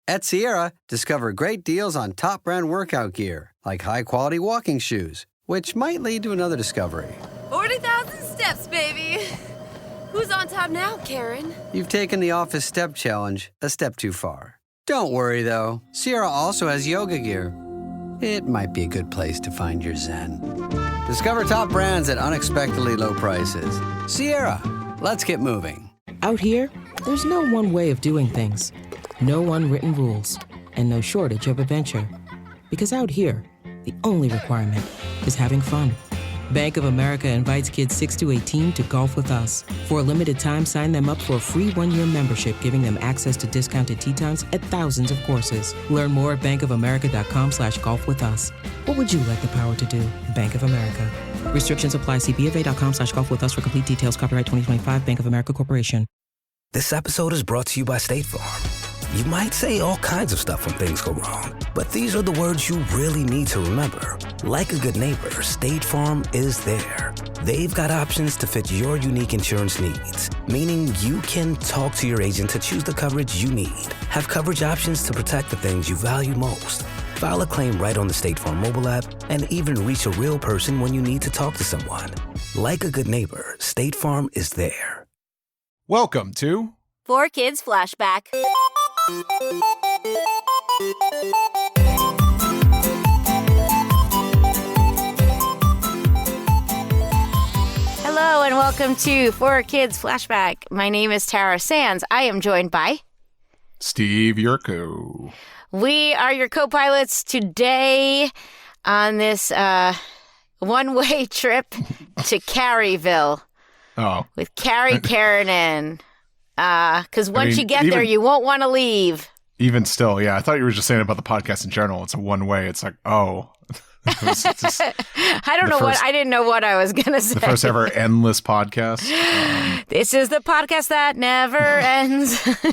At Sierra, discover great deals on top brand workout gear, like high-quality walking shoes, which might lead to another discovery. 40,000 steps, baby. Who's on top now, Karen? You've taken the office step challenge a step too far. Don't worry, though. Sierra also has yoga gear. It might be a good place to find your zen. Discover top brands at unexpectedly low prices. Sierra, let's get moving. Out here, there's no one way of doing things. No unwritten rules, and no shortage of adventure. Because out here, the only requirement is having fun. Bank of America invites kids 6 to 18 to golf with us. For a limited time, sign them up for a free one-year membership, giving them access to discounted tee times at thousands of courses. Learn more at bankofamerica.com/golf with us. What would you like the power to do? Bank of America. Restrictions apply. See BofA.com/golf with us for complete details. Copyright 2025 Bank of America Corporation. This episode is brought to you by State Farm. You might say all kinds of stuff when things go wrong, but these are the words you really need to remember. Like a good neighbor, State Farm is there. They've got options to fit your unique insurance needs, meaning you can talk to your agent to choose the coverage you need. Have coverage options to protect the things you value most. File a claim right on the State Farm mobile app and even reach a real person when you need to talk to someone. Like a good neighbor, State Farm is there. Welcome to 4Kids Flashback. Hello and welcome to 4Kids Flashback. My name is Tara Sands. I am joined by Steve Yurko. We are your co-pilots today on this one-way trip to Carrieville with Carrie Keranen. Because once you get there, you won't want to leave. Even still, yeah. I thought you were just saying about the podcast in general. It's a one-way. It's like, oh. I didn't know what I was going to say. The first ever endless podcast. This is the podcast that never ends. What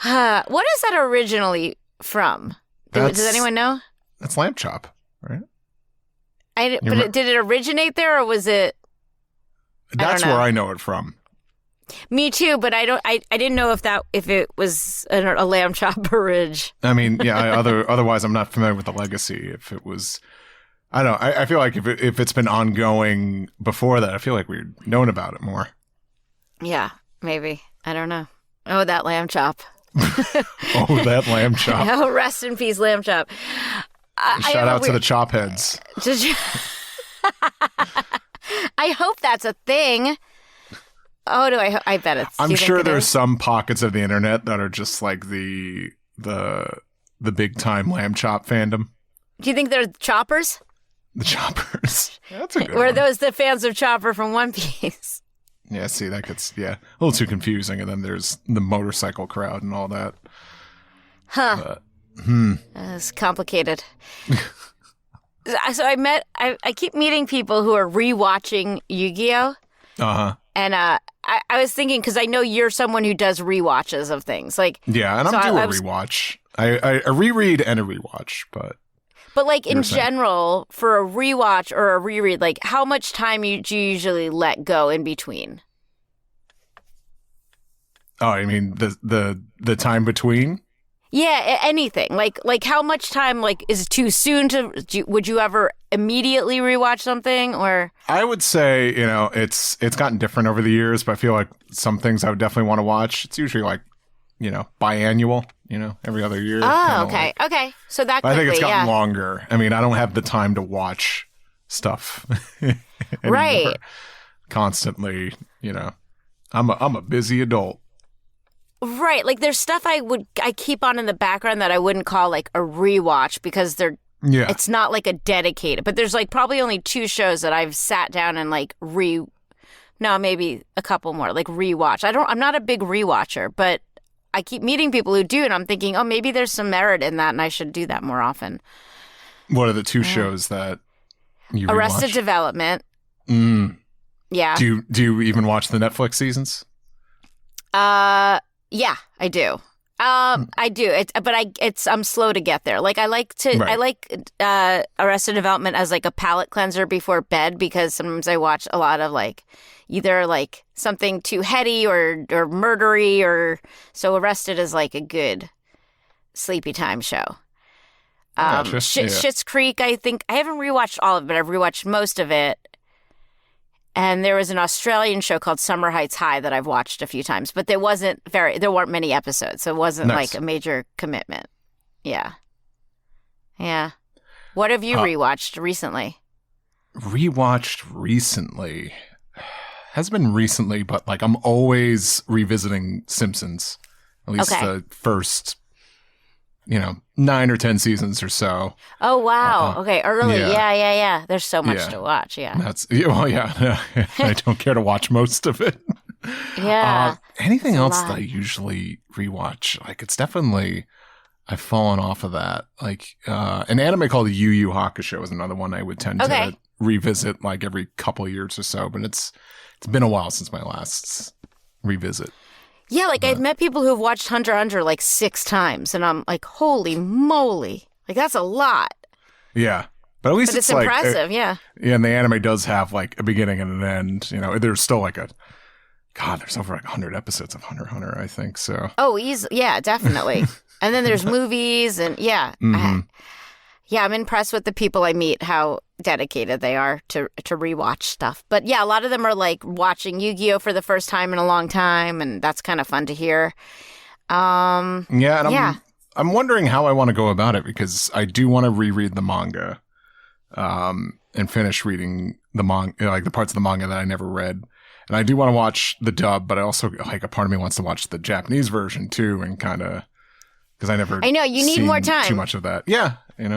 is that originally from? Does anyone know? That's Lamb Chop, right? Did it originate there or was it? That's where I know it from. Me too, but I didn't know if it was a lamb chop bridge. I mean, yeah. Otherwise, I'm not familiar with the legacy. If it was, I don't know. I feel like if it's been ongoing before that, I feel like we'd known about it more. Yeah, maybe. I don't know. Oh, that lamb chop. Oh, that lamb chop. Oh, rest in peace, lamb chop. Shout out to the chop heads. I hope that's a thing. Oh, I bet it's. I'm sure there's some pockets of the internet that are just like the big time lamb chop fandom. Do you think they're choppers? The choppers. That's a good Or are one. those the fans of Chopper from One Piece? Yeah, see, that gets a little too confusing. And then there's the motorcycle crowd and all that. Huh. It's complicated. So I keep meeting people who are rewatching Yu-Gi-Oh! Uh-huh. And I was thinking, because I know you're someone who does rewatches of things. Yeah, and I'm due a rewatch. I reread and a rewatch, but like in general, for a rewatch or a reread, like how much time do you usually let go in between? Oh, I mean the time between? Yeah, anything. Like how much time is too soon would you ever immediately rewatch something or? I would say, it's gotten different over the years, but I feel like some things I would definitely want to watch. It's usually biannual, every other year. Oh, okay. Okay. So that I think it's gotten longer. I mean, I don't have the time to watch stuff right. Constantly, I'm a busy adult. Right. Like there's stuff I keep on in the background that I wouldn't call like a rewatch because it's not like a dedicated, but there's probably only 2 shows that I've sat down and maybe a couple more, rewatch. I'm not a big rewatcher, but I keep meeting people who do, and I'm thinking, oh, maybe there's some merit in that and I should do that more often. What are the 2 shows that you rewatch? Arrested Development. Yeah. Do you even watch the Netflix seasons? Yeah, I do. I do. I'm slow to get there. I like Arrested Development as a palate cleanser before bed because sometimes I watch a lot of either like something too heady or murdery, or so Arrested is like a good sleepy time show. Gotcha. Schitt's Creek, I think I haven't rewatched all of it, but I've rewatched most of it. And there was an Australian show called Summer Heights High that I've watched a few times, but there weren't many episodes, so it wasn't like a major commitment. Yeah. Yeah. What have you rewatched recently? Rewatched recently? Hasn't been recently, but like I'm always revisiting Simpsons. At least the first, 9 or 10 seasons or so. Oh, wow. Okay, early. Yeah. There's so much to watch, yeah. I don't care to watch most of it. Yeah. Anything else that I usually rewatch? Like, it's definitely, I've fallen off of that. Like, an anime called Yu Yu Hakusho is another one I would tend to revisit like every couple of years or so, but it's been a while since my last revisit. Yeah, like I've met people who have watched Hunter x Hunter like 6 times, and I'm like, holy moly. Like, that's a lot. Yeah. But at least it's like, impressive, yeah. Yeah, and the anime does have like a beginning and an end. There's still like there's over like 100 episodes of Hunter x Hunter, I think, so. Oh, yeah, definitely. And then there's movies, and yeah. Mm-hmm. I'm impressed with the people I meet, how dedicated they are to rewatch stuff. But yeah, a lot of them are like watching Yu-Gi-Oh for the first time in a long time, and that's kind of fun to hear. I'm wondering how I want to go about it, because I do want to reread the manga, and finish reading the manga, like the parts of the manga that I never read. And I do want to watch the dub, but I also, like, a part of me wants to watch the Japanese version too, and kind of, because I know you need more time. Too much of that. Yeah. I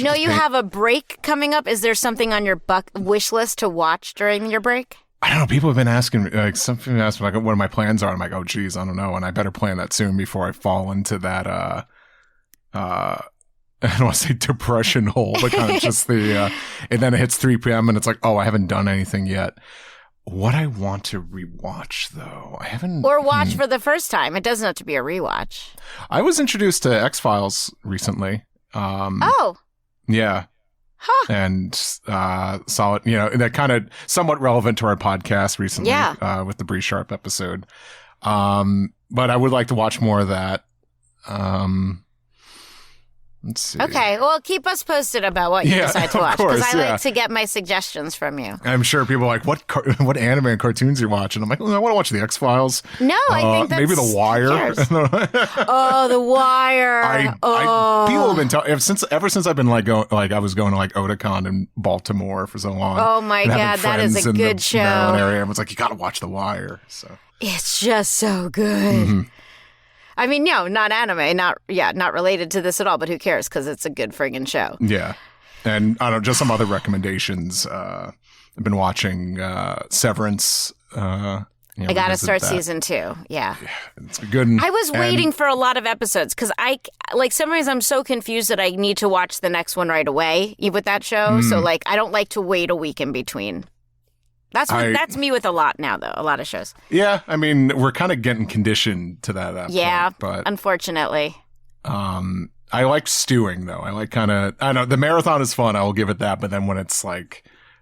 know you have a break coming up. Is there something on your wish list to watch during your break? I don't know. People have been asking, like, some people ask me, like, what my plans are. I'm like, oh, geez, I don't know. And I better plan that soon before I fall into that, I don't want to say depression hole, but kind of just and then it hits 3 p.m. and it's like, oh, I haven't done anything yet. What I want to rewatch, though, I haven't. Or watch for the first time. It doesn't have to be a rewatch. I was introduced to X-Files recently. Yeah. Huh. And solid, that kind of somewhat relevant to our podcast recently, with the Bree Sharp episode. But I would like to watch more of that. Let's see. Okay, well, keep us posted about what you decide to watch, because I like to get my suggestions from you. I'm sure people are like, what anime and cartoons are you watching? I'm like, I want to watch the X-Files. No, I think that's... maybe The Wire. Oh, The Wire. People have been telling, ever since I've been I was going to like Otakon in Baltimore for so long. Oh my God, that is a good show. Area. Everyone's like, you got to watch The Wire. So it's just so good. Mm-hmm. I mean, no, not anime, not related to this at all, but who cares, because it's a good friggin' show. Yeah. And I don't know, just some other recommendations. I've been watching Severance. I got to start season 2. Yeah. It's good. I was waiting for a lot of episodes, because sometimes I'm so confused that I need to watch the next one right away with that show. So I don't like to wait a week in between. That's me with a lot now, though. A lot of shows. Yeah, I mean, we're kind of getting conditioned to that. But unfortunately. I like stewing, though. I like I know the marathon is fun. I will give it that. But then when it's when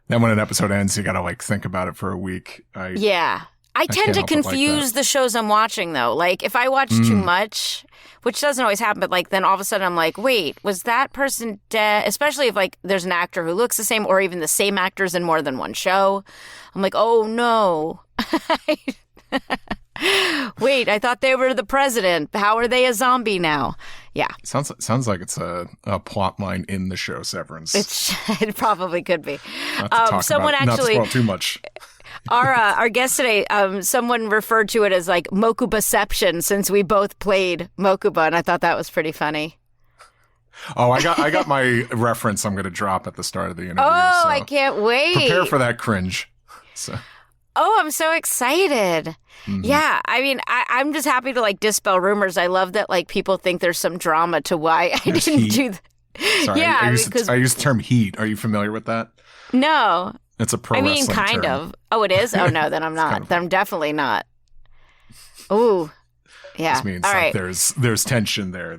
an episode ends, you got to think about it for a week. I tend to confuse the shows I'm watching, though. Like, if I watch too much, which doesn't always happen, but then all of a sudden I'm like, wait, was that person dead? Especially if there's an actor who looks the same, or even the same actors in more than one show. I'm like, oh no. Wait, I thought they were the president. How are they a zombie now? Yeah. Sounds like it's a plot line in the show Severance. It probably could be. Not to spoil too much. Our guest today, someone referred to it as Mokubaception, since we both played Mokuba, and I thought that was pretty funny. Oh, I got my reference I'm going to drop at the start of the interview. Oh, so I can't wait. Prepare for that cringe. So. Oh, I'm so excited. Mm-hmm. Yeah, I mean, I'm just happy to dispel rumors. I love that people think there's some drama to why I didn't do that. Sorry, yeah, I used the term heat. Are you familiar with that? No. It's a pro wrestling term. Kind of. Oh, it is? Oh, no, then I'm not. Then I'm definitely not. Ooh. Yeah. This means all right. There's tension there.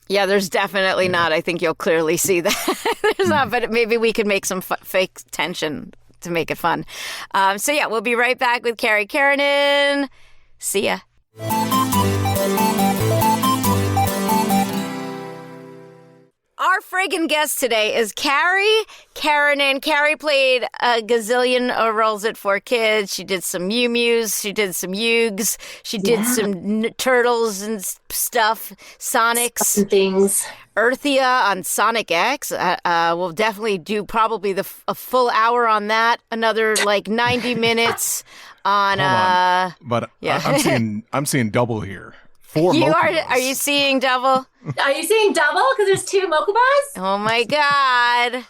Yeah, there's definitely not. I think you'll clearly see that. There's not, but maybe we could make some fake tension to make it fun. So yeah, we'll be right back with Carrie Keranen. See ya. Our friggin' guest today is Carrie Keranen. Carrie played a gazillion roles at 4Kids. She did some Mew Mews. She did some Yugs. She did some Turtles and stuff. Sonics. Some things. Earthia on Sonic X. We'll definitely do probably a full hour on that. Another 90 minutes on. But yeah. I'm seeing double here. Are you seeing double? Are you seeing double? Because there's 2 Mokobas? Oh my God.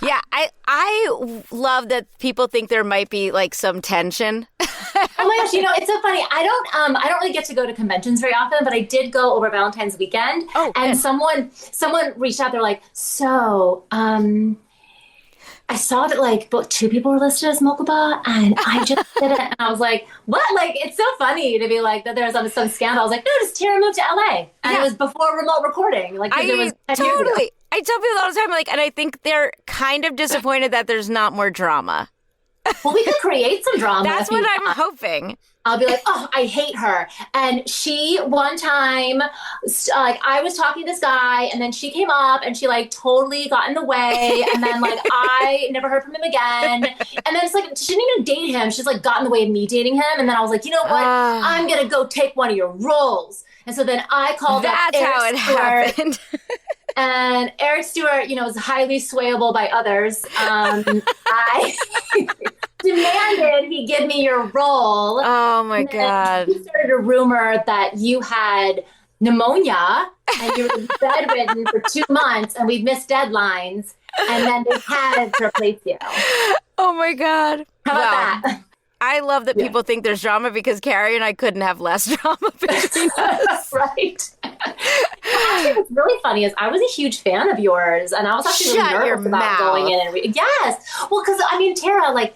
Yeah, I love that people think there might be some tension. Oh my gosh, it's so funny. I don't really get to go to conventions very often, but I did go over Valentine's weekend. Oh, and good. someone reached out. They're like, so, I saw that both 2 people were listed as Mokuba, and I just did it. And I was like, what? It's so funny to be that there was some scandal. I was like, no, just Tara moved to LA. And it was before remote recording. It was 10 years ago. I tell people all the time, and I think they're kind of disappointed that there's not more drama. Well, we could create some drama. That's what I'm hoping. I'll be like, oh, I hate her. And she, one time, I was talking to this guy, and then she came up, and she, totally got in the way. And then, I never heard from him again. And then it's she didn't even date him. She's, got in the way of me dating him. And then I was like, you know what? I'm going to go take one of your roles. And so then I called up Eric Stewart. Happened. And Eric Stewart, is highly swayable by others. I demanded he give me your role. Oh my God. He started a rumor that you had pneumonia and you were bedridden for 2 months and we missed deadlines. And then they had to replace you. Oh my God. How about that? I love that people think there's drama because Carrie and I couldn't have less drama between us. Right. Actually, what's really funny is I was a huge fan of yours, and I was actually really nervous about going in. Yes. Well, because, Tara,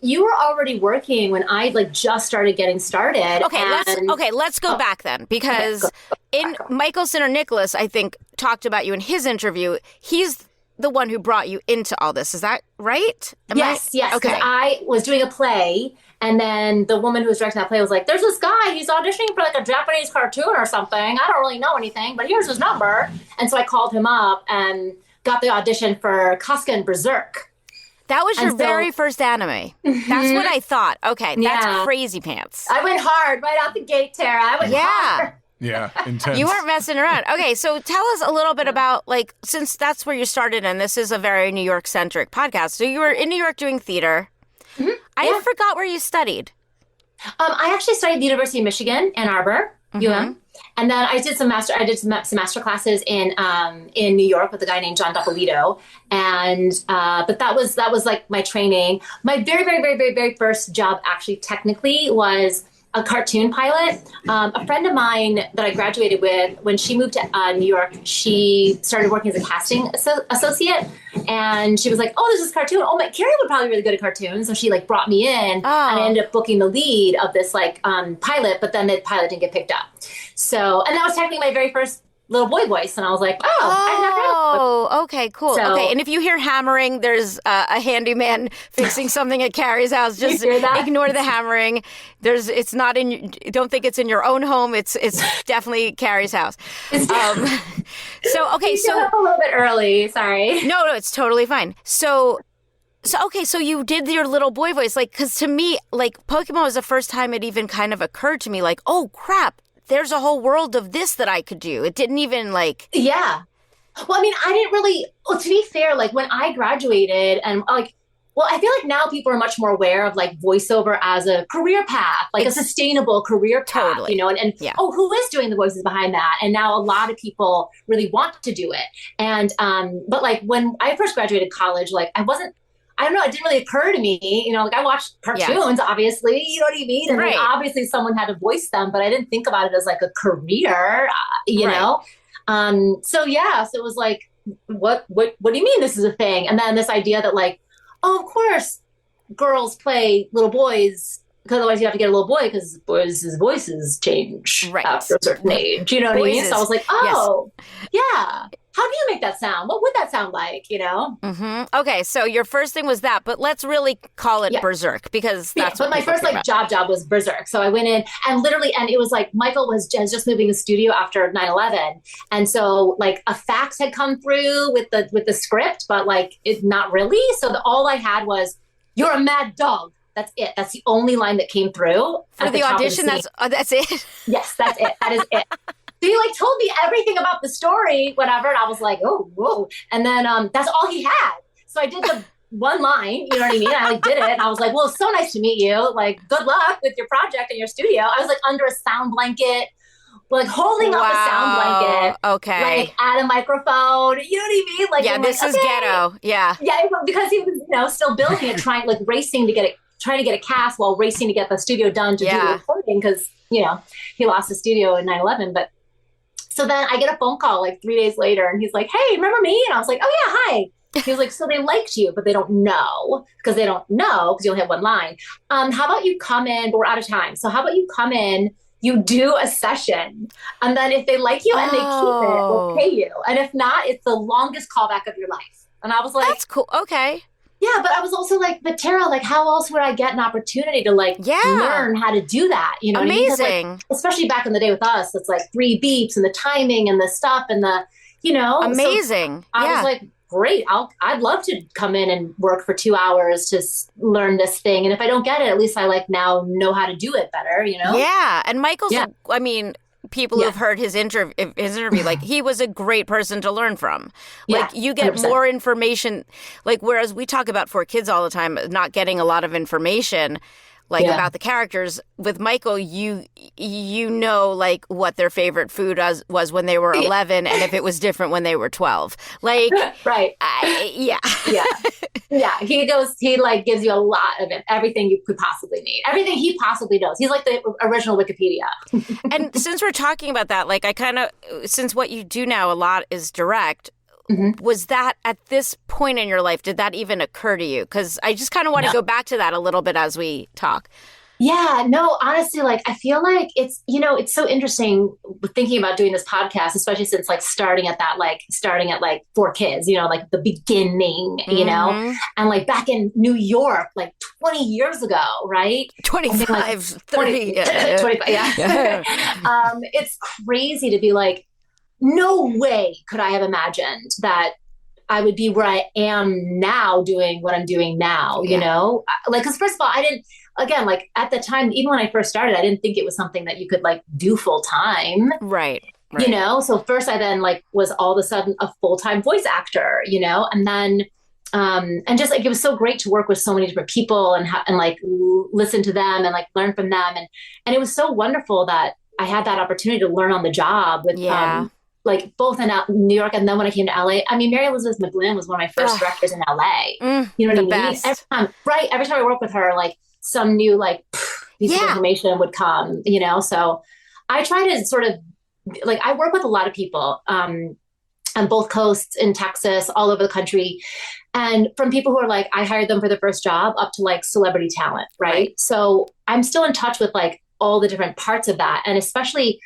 you were already working when I just started getting started. Okay, let's go back then, because Michael Sinner Nicholas, I think, talked about you in his interview. He's the one who brought you into all this. Is that right? Yes. Okay. Because I was doing a play, and then the woman who was directing that play was like, there's this guy, he's auditioning for a Japanese cartoon or something. I don't really know anything, but here's his number. And so I called him up and got the audition for Casca and Berserk. That was your very first anime. That's what I thought. Okay, that's crazy pants. I went hard right out the gate, Tara. I went hard. Yeah, intense. You weren't messing around. Okay, so tell us a little bit about, since that's where you started, and this is a very New York-centric podcast. So you were in New York doing theater. Mm-hmm. I forgot where you studied. I actually studied at the University of Michigan, Ann Arbor, UM. And then I did some master classes in New York with a guy named John Doppolito. And but that was my training. My very, very, very, very, very first job actually technically was a cartoon pilot. A friend of mine that I graduated with, when she moved to New York, she started working as a casting associate. And she was like, oh, there's this cartoon. Oh, Carrie would probably be really good at cartoons. So she brought me in and I ended up booking the lead of this pilot, but then the pilot didn't get picked up. So, and that was technically my very first little boy voice. And I was like, okay, cool. So, okay. And if you hear hammering, there's a handyman fixing something at Carrie's house. Just ignore the hammering. It's not don't think it's in your own home. It's definitely Carrie's house. So, okay. So up a little bit early. Sorry. No, it's totally fine. So you did your little boy voice, because to me, Pokemon was the first time it even kind of occurred to me, oh crap, there's a whole world of this that I could do. It didn't even Yeah. Well, I didn't really, to be fair, when I graduated and I feel now people are much more aware of voiceover as a career path, a sustainable career path, totally. And who is doing the voices behind that? And now a lot of people really want to do it. And, but when I first graduated college, I don't know, it didn't really occur to me, I watched cartoons, obviously, you know what I mean? And obviously someone had to voice them, but I didn't think about it as a career, you know? So it was what do you mean this is a thing? And then this idea that oh, of course girls play little boys because otherwise you have to get a little boy because boys' voices change after a certain age. You know what I mean? So I was like, oh, yeah. How do you make that sound? What would that sound like, you know? Mm-hmm. Okay, so your first thing was that, but let's really call it Berserk because that's what but my first like job was Berserk. So I went in and it was like Michael was just moving the studio after 9/11. And so like a fax had come through with the script, but like it's not really. So all I had was, "You're a mad dog." That's it. That's the only line that came through. For the audition, that's it? Yes, that's it. That is it. So he like told me everything about the story, whatever. And I was like, oh, whoa. And then that's all he had. So I did the one line, you know what I mean? I like did it. And I was like, well, it's so nice to meet you. Like, good luck with your project in your studio. I was like under a sound blanket, like holding up a sound blanket. Okay. Like at a microphone. You know what I mean? Like, this is ghetto. Yeah. Yeah, because he was, still building it, racing to get it, trying to get a cast while racing to get the studio done to do the recording because, he lost the studio in 9/11. But so then I get a phone call like 3 days later and he's like, "Hey, remember me?" And I was like, "Oh yeah, hi." He was like, "So they liked you, but they don't know because you only have one line. How about you come in, but we're out of time. So how about you come in, you do a session, and then if they like you and they keep it, we'll pay you. And if not, it's the longest callback of your life." And I was like, "That's cool. Okay." Yeah, but I was also like, but Tara, like, how else would I get an opportunity to learn how to do that? You know, amazing. What I mean? Like, especially back in the day with us, it's like 3 beeps and the timing and the stuff and the, amazing. So I was like, great. I'd love to come in and work for 2 hours to learn this thing, and if I don't get it, at least I now know how to do it better. Yeah, and Michael's. People who have heard his interview, like he was a great person to learn from. Like you get 100%. More information. Like whereas we talk about 4Kids all the time, not getting a lot of information, about the characters. With Michael, you like what their favorite food was when they were 11, and if it was different when they were 12. Like right, yeah. He gives you a lot of it, everything you could possibly need, everything he possibly knows. He's like the original Wikipedia. And since we're talking about that, like since what you do now a lot is direct. Mm-hmm. Was that at this point in your life, did that even occur to you? Because I just kind of want to go back to that a little bit as we talk. Yeah, no, honestly, I feel like it's, it's so interesting thinking about doing this podcast, especially since starting at 4Kids, the beginning, mm-hmm. and back in New York, 20 years ago, right? 25, 30. 25, yeah. It's crazy to be like, no way could I have imagined that I would be where I am now doing what I'm doing now, because first of all, I didn't, again, at the time, even when I first started, I didn't think it was something that you could do full time. Right. So first I then was all of a sudden a full-time voice actor, and then, and just it was so great to work with so many different people and listen to them and learn from them. And it was so wonderful that I had that opportunity to learn on the job with, both in New York and then when I came to LA. I mean, Mary Elizabeth McGlynn was one of my first directors in LA. You know what I mean? Best. Every time I worked with her, some new piece of information would come, So I try to sort of I work with a lot of people on both coasts in Texas, all over the country. And from people who are I hired them for their first job up to celebrity talent. Right. So I'm still in touch with all the different parts of that. And especially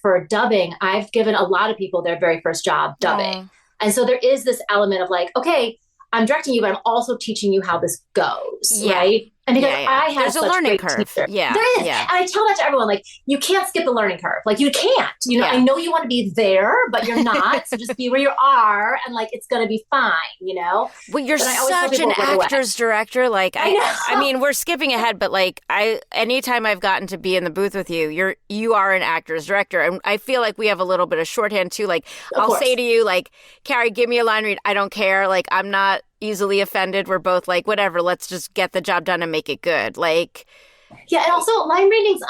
for dubbing, I've given a lot of people their very first job dubbing. And so there is this element of okay, I'm directing you, but I'm also teaching you how this goes. Right. And because I have there's a learning curve. Teacher. Yeah. There is. Yeah. And I tell that to everyone, you can't skip the learning curve. You can't, I know you want to be there, but you're not. So just be where you are and it's going to be fine, Well, you're such an actor's director. I mean, we're skipping ahead, but anytime I've gotten to be in the booth with you, you are an actor's director. And I feel we have a little bit of shorthand too. I'll say to you, Carrie, give me a line read. I don't care. I'm not easily offended. We're both whatever, let's just get the job done and make it good. Yeah, and also line readings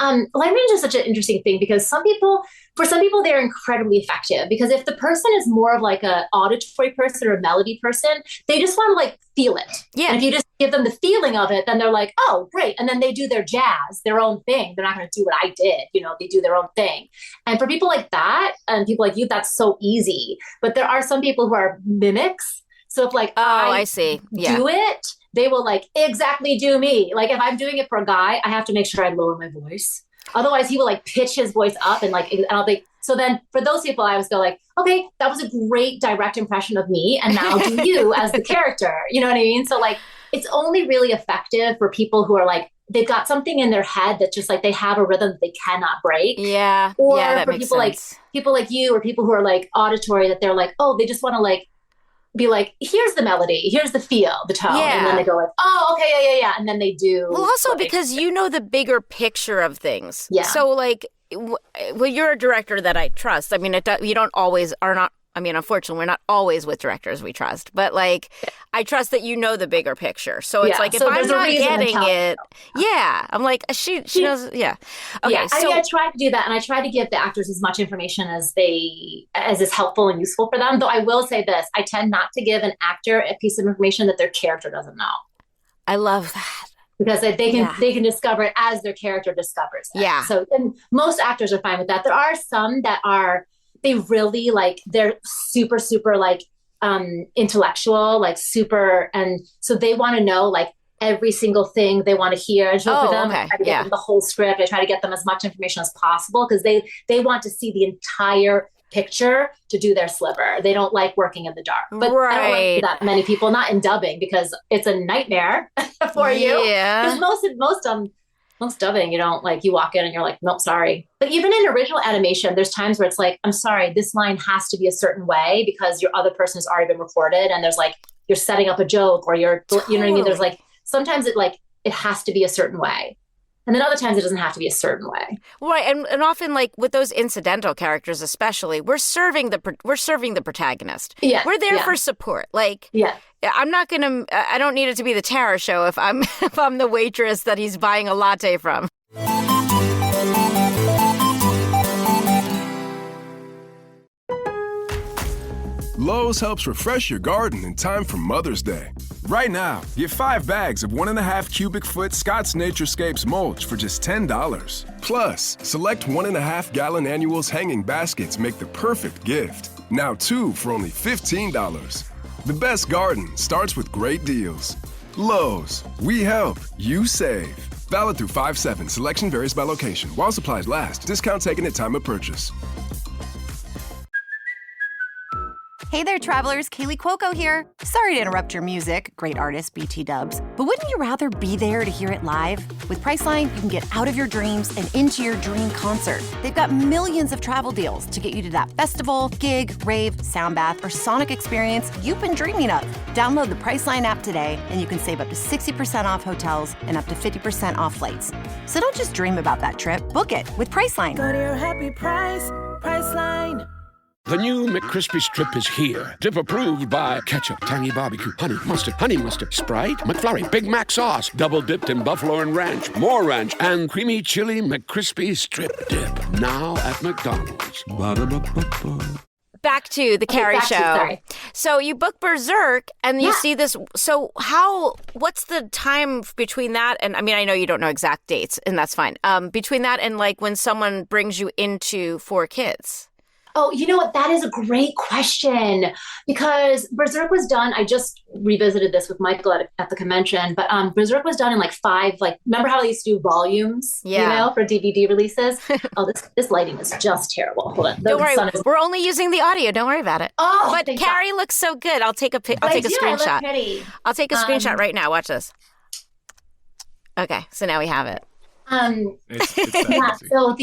is such an interesting thing because for some people they're incredibly effective because if the person is more of a auditory person or a melody person, they just want to feel it. Yeah. And if you just give them the feeling of it, then they're oh, great. And then they do their jazz, their own thing. They're not going to do what I did. They do their own thing. And for people like that and people like you, that's so easy. But there are some people who are mimics. So if I see. Yeah. do it, they will like exactly do me. Like if I'm doing it for a guy, I have to make sure I lower my voice. Otherwise he will like pitch his voice up and like, and I'll be, so then for those people, I always go like, okay, that was a great direct impression of me. And now do you as the character, you know what I mean? So like, it's only really effective for people who are like, they've got something in their head that just like, they have a rhythm that they cannot break. Yeah. Or yeah, that for makes people sense. like, people like you or people who are like auditory that they're like, oh, they just want to like, be like, here's the melody, here's the feel, the tone. Yeah. And then they go like, oh, okay, yeah. And then they do. Well, also like, because you know the bigger picture of things. Yeah. So like, well, you're a director that I trust. I mean, you don't always are not. I mean, unfortunately, we're not always with directors we trust, but like, I trust that you know the bigger picture. So it's like, if I'm not getting it, I'm like, she knows, Okay, yeah, so I mean, I try to do that, and I try to give the actors as much information as is helpful and useful for them. Though I will say this, I tend not to give an actor a piece of information that their character doesn't know. I love that. Because they can discover it as their character discovers it. Yeah. So, and most actors are fine with that. There are some that are, they really like, they're super, super like intellectual, like super. And so they want to know like every single thing they want to hear. And so for them, I try to get them the whole script. I try to get them as much information as possible because they want to see the entire picture to do their sliver. They don't like working in the dark. But I don't like that many people, not in dubbing, because it's a nightmare for you. Yeah. Because most dubbing, you don't like, you walk in and you're like, nope, sorry. But even in original animation, there's times where it's like, I'm sorry, this line has to be a certain way because your other person has already been recorded. And there's like, you're setting up a joke or you know what I mean? There's like, sometimes it has to be a certain way. And then other times it doesn't have to be a certain way. Right. And often like with those incidental characters, especially, we're serving the protagonist. Yeah. We're there for support. Like, yeah. I don't need it to be the Tara show if I'm the waitress that he's buying a latte from. Lowe's helps refresh your garden in time for Mother's Day. Right now, get 5 bags of 1.5 cubic foot Scott's Naturescapes mulch for just $10. Plus, select 1.5 gallon annuals hanging baskets make the perfect gift. Now 2 for only $15. The best garden starts with great deals. Lowe's, we help, you save. Valid through 5/7. Selection varies by location. While supplies last, discount taken at time of purchase. Hey there, travelers. Kaylee Cuoco here. Sorry to interrupt your music, great artist BT Dubs, but wouldn't you rather be there to hear it live? With Priceline, you can get out of your dreams and into your dream concert. They've got millions of travel deals to get you to that festival, gig, rave, sound bath, or sonic experience you've been dreaming of. Download the Priceline app today, and you can save up to 60% off hotels and up to 50% off flights. So don't just dream about that trip. Book it with Priceline. Go to your happy price, Priceline. The new McCrispy Strip is here. Dip approved by ketchup, tangy barbecue, honey mustard, Sprite, McFlurry, Big Mac sauce, double dipped in buffalo and ranch, more ranch, and creamy chili McCrispy Strip Dip. Now at McDonald's. Ba-da-ba-ba-ba. Back to the Carrie show. So you book Berserk and you see this. So what's the time between that? And I mean, I know you don't know exact dates and that's fine. Between that and like when someone brings you into 4Kids. Oh, you know what? That is a great question because Berserk was done. I just revisited this with Michael at the convention, but Berserk was done in like 5, remember how they used to do volumes, for DVD releases? Oh, this lighting is just terrible. Hold on. Don't worry. We're only using the audio. Don't worry about it. Oh, but Carrie looks so good. I'll take a screenshot. I look pretty. I'll take a screenshot right now. Watch this. Okay. So now we have it. It's so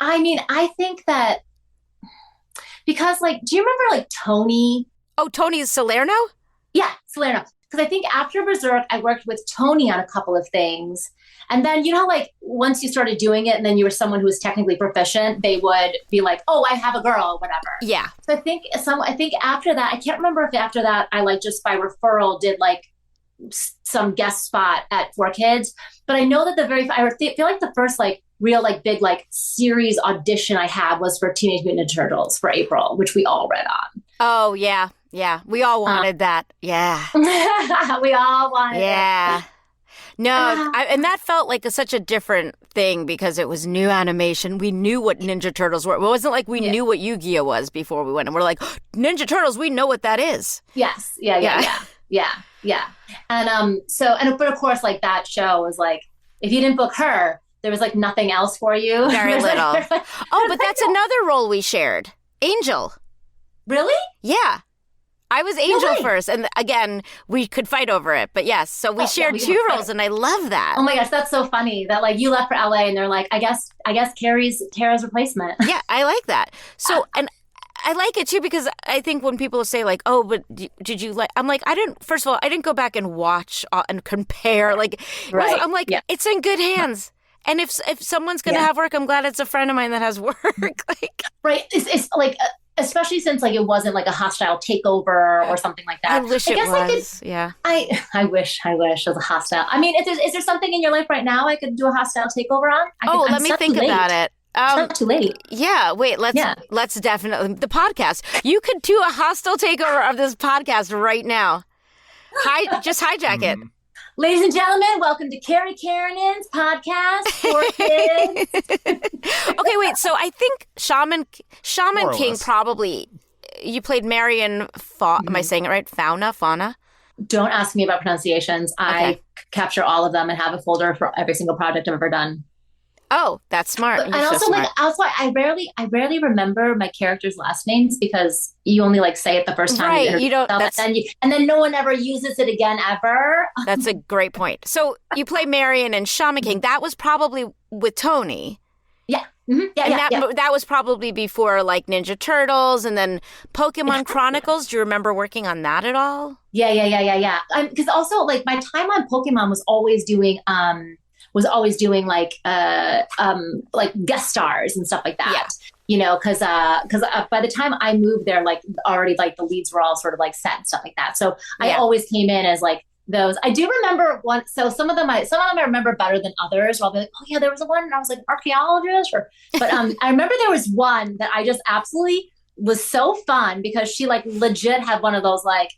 I think that, because, do you remember, Tony? Oh, Tony's Salerno? Yeah, Salerno. Because I think after Berserk, I worked with Tony on a couple of things. And then, once you started doing it and then you were someone who was technically proficient, they would be like, oh, I have a girl, whatever. Yeah. So I think after that, I can't remember if after that I, just by referral did, some guest spot at 4Kids. But I know that I feel like the first, real big series audition I had was for Teenage Mutant Ninja Turtles for April, which we all read on. Oh yeah, we all wanted that. Yeah, we all wanted it. Yeah. No, and that felt like such a different thing because it was new animation. We knew what Ninja Turtles were. It wasn't like we knew what Yu-Gi-Oh was before we went, and we're like, Ninja Turtles, we know what that is. Yes, yeah. Yeah. And but of course, like that show was like, if you didn't book her, there was like nothing else for you. Very little. But that's another role we shared. Angel. Really? Yeah. I was Angel first, and again, we could fight over it. But yes, so we shared two roles, and I love that. Oh my gosh, that's so funny that like you left for LA, and they're like, I guess Tara's replacement. Yeah, I like that. So, and I like it too because I think when people say like, "Oh, but did you like?" I'm like, I didn't. First of all, I didn't go back and watch and compare. Like, I'm like, it's in good hands. And if someone's gonna have work, I'm glad it's a friend of mine that has work. Like, right? It's like. Especially since like it wasn't like a hostile takeover or something like that. I wish it was. I wish it was a hostile. I mean, is there something in your life right now I could do a hostile takeover on? Let me think about it. It's not too late. Yeah. Wait. Let's definitely the podcast. You could do a hostile takeover of this podcast right now. Just hijack it. Ladies and gentlemen, welcome to Carrie Keranen's podcast, 4Kids. Okay, wait. So I think Shaman King probably, you played Marion, am I saying it right? Fauna? Don't ask me about pronunciations. Okay. I capture all of them and have a folder for every single project I've ever done. Oh, that's smart. And also I rarely remember my characters' last names because you only like say it the first time. Right. You don't. And then no one ever uses it again ever. That's a great point. So you play Marion and Shaman King. That was probably with Tony. Yeah. Mm-hmm. Yeah. That was probably before like Ninja Turtles and then Pokémon Chronicles. Do you remember working on that at all? Yeah. Because also like my time on Pokémon was always doing like guest stars and stuff like that. Yeah. You know, because by the time I moved there, like already like the leads were all sort of like set and stuff like that. So I always came in as like those. I do remember one. So some of them I remember better than others. Where I'll be like, oh yeah, there was one, and I was like archaeologist. But I remember there was one that I just absolutely was so fun because she like legit had one of those like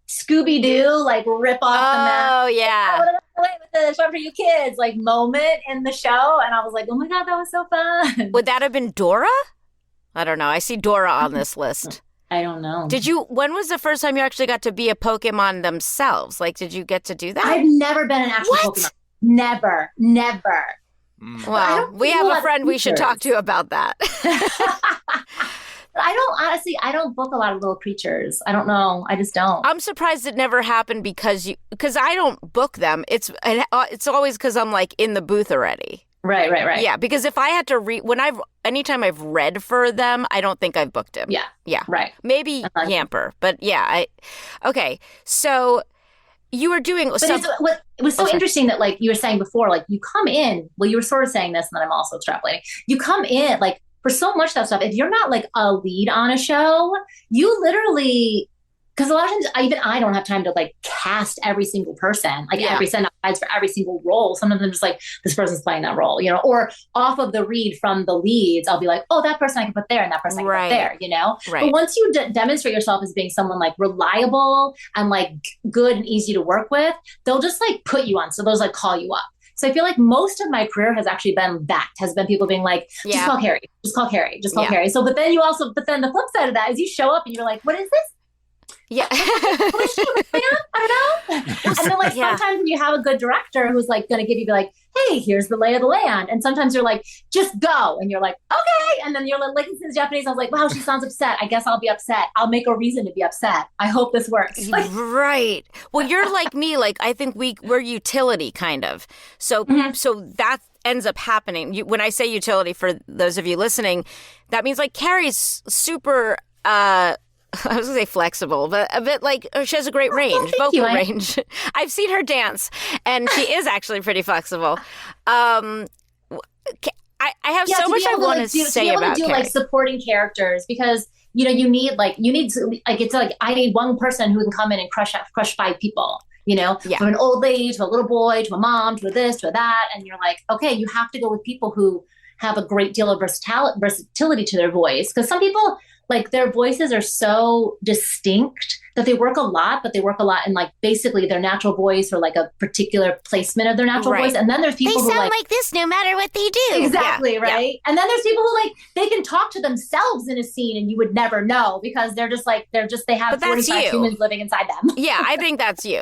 Scooby-Doo like rip off the map. Oh yeah. With the Shop for You Kids like moment in the show, and I was like, oh my god, that was so fun. Would that have been Dora? I don't know. I see Dora on this list. I don't know. When was the first time you actually got to be a Pokemon themselves? Like, did you get to do that? I've never been an actual Pokemon. Never. Well, we have a friend we should talk to about that. I don't book a lot of little creatures. I don't know. I just don't. I'm surprised it never happened because I don't book them. It's always because I'm like in the booth already. Right. Yeah, because if I had to anytime I've read for them, I don't think I've booked him. Yeah. Right. Maybe Yamper, but yeah. Okay, so you were doing. But it was so interesting that like you were saying before, like you come in. Well, you were sort of saying this, and then I'm also extrapolating. You come in like. For so much of that stuff, if you're not like a lead on a show, you literally, because a lot of times I don't have time to like cast every single person, like send out ads for every single role. Some of them just like, this person's playing that role, you know, or off of the read from the leads, I'll be like, oh, that person I can put there and that person I can put there, you know? Right. But once you demonstrate yourself as being someone like reliable and like good and easy to work with, they'll just like put you on. So those like call you up. So I feel like most of my career has actually been people being like, just call Carrie, just call Carrie. So, but then the flip side of that is you show up and you're like, what is this? Yeah. What is she? I don't know. And then like sometimes when you have a good director who's like going to give you like, hey, here's the lay of the land. And sometimes you're like, just go. And you're like, okay. And then you're like listening to Japanese. I was like, wow, she sounds upset. I guess I'll be upset. I'll make a reason to be upset. I hope this works. Like, right. Well, you're like me. Like, I think we're utility kind of. So, so that ends up happening. When I say utility, for those of you listening, that means like Carrie's super, I was going to say flexible, but a bit like she has a great range, vocal range. I've seen her dance, and she is actually pretty flexible. I have so much I want to say about Carrie. Like supporting characters because you know you need it's like I need one person who can come in and crush 5 people. You know, from an old lady to a little boy to a mom to a this to a that, and you're like, okay, you have to go with people who have a great deal of versatility to their voice because some people. like their voices are so distinct that they work a lot, but they work a lot in like basically their natural voice or like a particular placement of their natural voice. And then there's people they who sound like this no matter what they do. Exactly, right? And then there's people who like they can talk to themselves in a scene and you would never know because they have 45 humans living inside them. Yeah, I think that's you.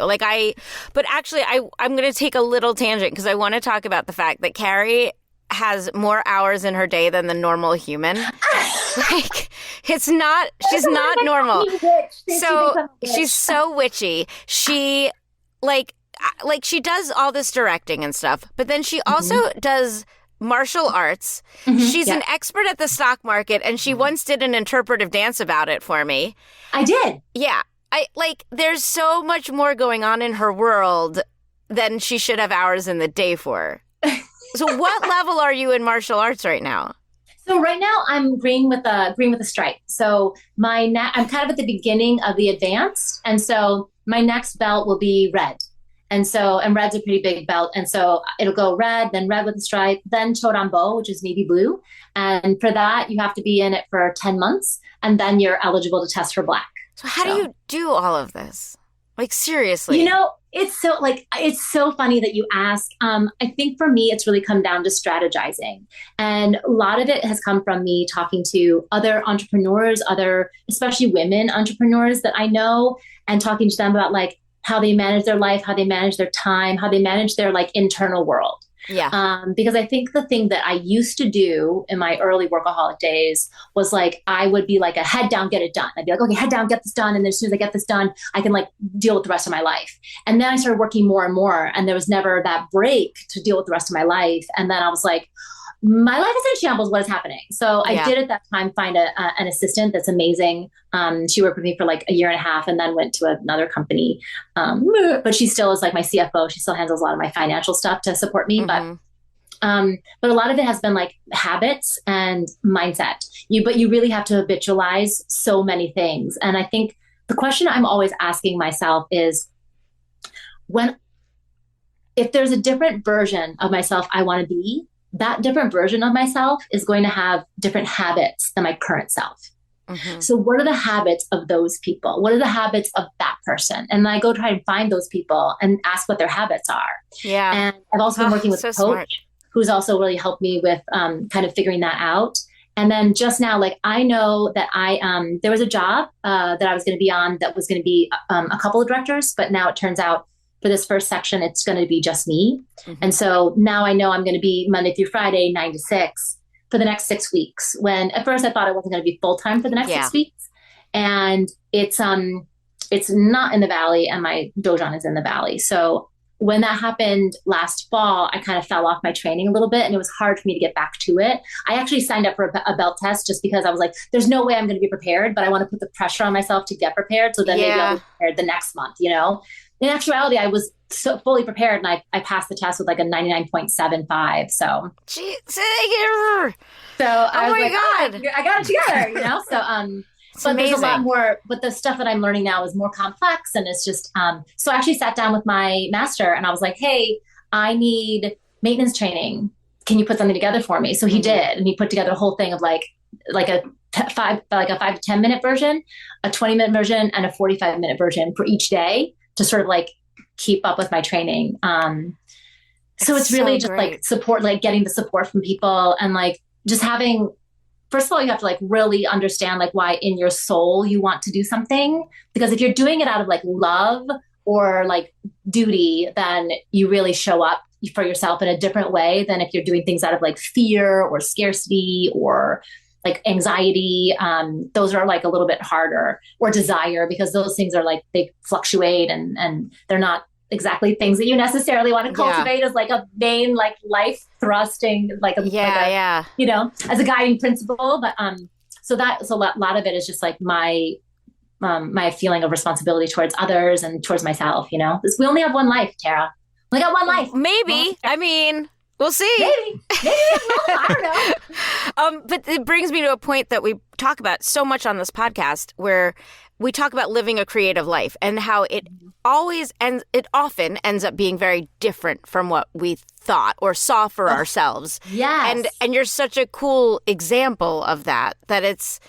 But actually I'm going to take a little tangent because I want to talk about the fact that Carrie has more hours in her day than the normal human. She's not normal. So she's so witchy. She she does all this directing and stuff, but then she also does martial arts. She's an expert at the stock market, and she once did an interpretive dance about it for me. I did. Yeah. There's so much more going on in her world than she should have hours in the day for. So what level are you in martial arts right now? So right now I'm green with a stripe. So I'm kind of at the beginning of the advanced. And so my next belt will be red. And red's a pretty big belt. And so it'll go red, then red with a stripe, then chodanbo, which is navy blue. And for that, you have to be in it for 10 months. And then you're eligible to test for black. So how do you do all of this? Seriously. It's so funny that you ask. I think for me, it's really come down to strategizing. And a lot of it has come from me talking to other entrepreneurs, especially women entrepreneurs that I know, and talking to them about how they manage their life, how they manage their time, how they manage their internal world. Yeah. Because I think the thing that I used to do in my early workaholic days was I would be a head down, get it done. I'd be okay, head down, get this done. And then as soon as I get this done, I can deal with the rest of my life. And then I started working more and more, and there was never that break to deal with the rest of my life. And then I was my life is in shambles. What is happening? So I did at that time find an assistant that's amazing. She worked with me for a year and a half and then went to another company. But she still is my CFO. She still handles a lot of my financial stuff to support me. But a lot of it has been habits and mindset. But you really have to habitualize so many things. And I think the question I'm always asking myself is if there's a different version of myself I want to be, that different version of myself is going to have different habits than my current self. So what are the habits of those people? What are the habits of that person? And I go try and find those people and ask what their habits are. Yeah. And I've also been working with a coach who's also really helped me with kind of figuring that out. And then just now, I know that there was a job that I was going to be on that was going to be a couple of directors, but now it turns out for this first section, it's going to be just me. And so now I know I'm going to be Monday through Friday, 9 to 6 for the next 6 weeks. When at first I thought it wasn't going to be full-time for the next 6 weeks. And it's not in the Valley, and my dojon is in the Valley. So when that happened last fall, I kind of fell off my training a little bit, and it was hard for me to get back to it. I actually signed up for a belt test just because I was there's no way I'm going to be prepared, but I want to put the pressure on myself to get prepared. So then maybe I'll be prepared the next month, In actuality, I was so fully prepared, and I passed the test with a 99.75. So, oh my God, I got it together, So, but amazing. There's a lot more. But the stuff that I'm learning now is more complex, and it's just. So I actually sat down with my master, and I was like, "Hey, I need maintenance training. Can you put something together for me?" So he did, and he put together a whole thing of a 5 to 10 minute version, a 20-minute version, and a 45-minute version for each day to sort of keep up with my training. So it's really just support, getting the support from people, and just having, first of all, you have to really understand why in your soul you want to do something, because if you're doing it out of love or duty, then you really show up for yourself in a different way than if you're doing things out of fear or scarcity or anxiety. Those are a little bit harder, or desire, because those things are they fluctuate and they're not exactly things that you necessarily want to cultivate as a main life thrusting as a guiding principle. But so a lot of it is just my feeling of responsibility towards others and towards myself. We only have one life, Tara. We got one life. Maybe. I mean, we'll see. Maybe. I don't know. But it brings me to a point that we talk about so much on this podcast, where we talk about living a creative life and how it often ends up being very different from what we thought or saw for ourselves. Yes. And you're such a cool example of that it's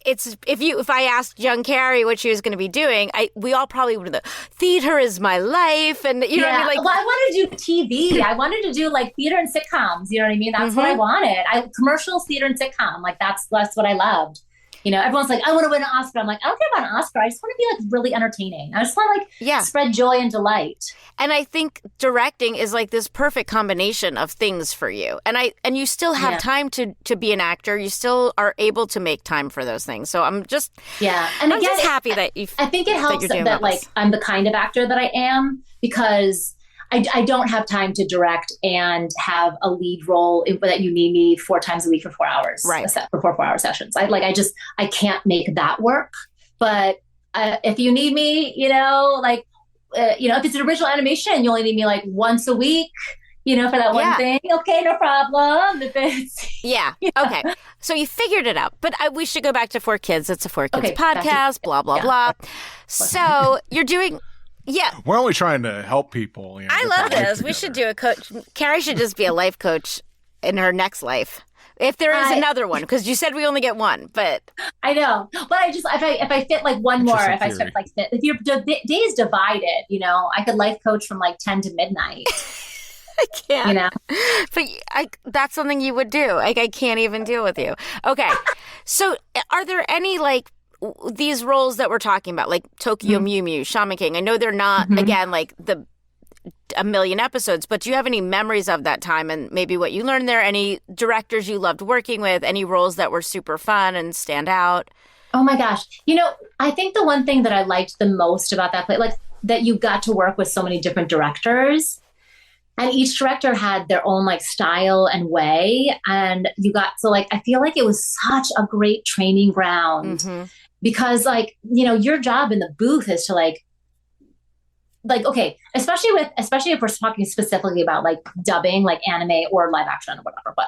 if I asked young Carrie what she was going to be doing, we all probably would have. Theater is my life, and you know what I mean. Like, well, I wanted to do TV. I wanted to do like theater and sitcoms. You know what I mean? That's what I wanted. Commercial theater and sitcom. Like that's what I loved. You know, everyone's like, I want to win an Oscar. I'm like, I don't care about an Oscar. I just want to be like really entertaining. I just want to like spread joy and delight. And I think directing is like this perfect combination of things for you. And you still have time to be an actor. You still are able to make time for those things. So I'm just and I'm again, just happy that you. I think it helps that like I'm the kind of actor that I am because I don't have time to direct and have a lead role that you need me 4 times a week for 4 hours, right? For 4-hour sessions. I can't make that work. But if you need me, you know, like, if it's an original animation, you only need me like once a week, you know, for that one thing. Okay, no problem. If it's okay. So you figured it out. But we should go back to 4Kids. It's a 4Kids podcast. Blah blah blah. So you're doing. Yeah. We're only trying to help people. You know, I love this. We should do a coach. Carrie should just be a life coach in her next life. If there is another one, because you said we only get one, but. I know. But if I fit like one more, if your day is divided, you know, I could life coach from like 10 to midnight. I can't. You know? But that's something you would do. Like, I can't even deal with you. Okay. So are there any like, these roles that we're talking about, like Tokyo Mew Mew, Shaman King, I know they're not, again, like a million episodes, but do you have any memories of that time and maybe what you learned there? Any directors you loved working with? Any roles that were super fun and stand out? Oh my gosh. You know, I think the one thing that I liked the most about that play, like that you got to work with so many different directors. And each director had their own like style and way. And I feel like it was such a great training ground. Because like, you know, your job in the booth is to like, okay, especially if we're talking specifically about like dubbing, like anime or live action or whatever, but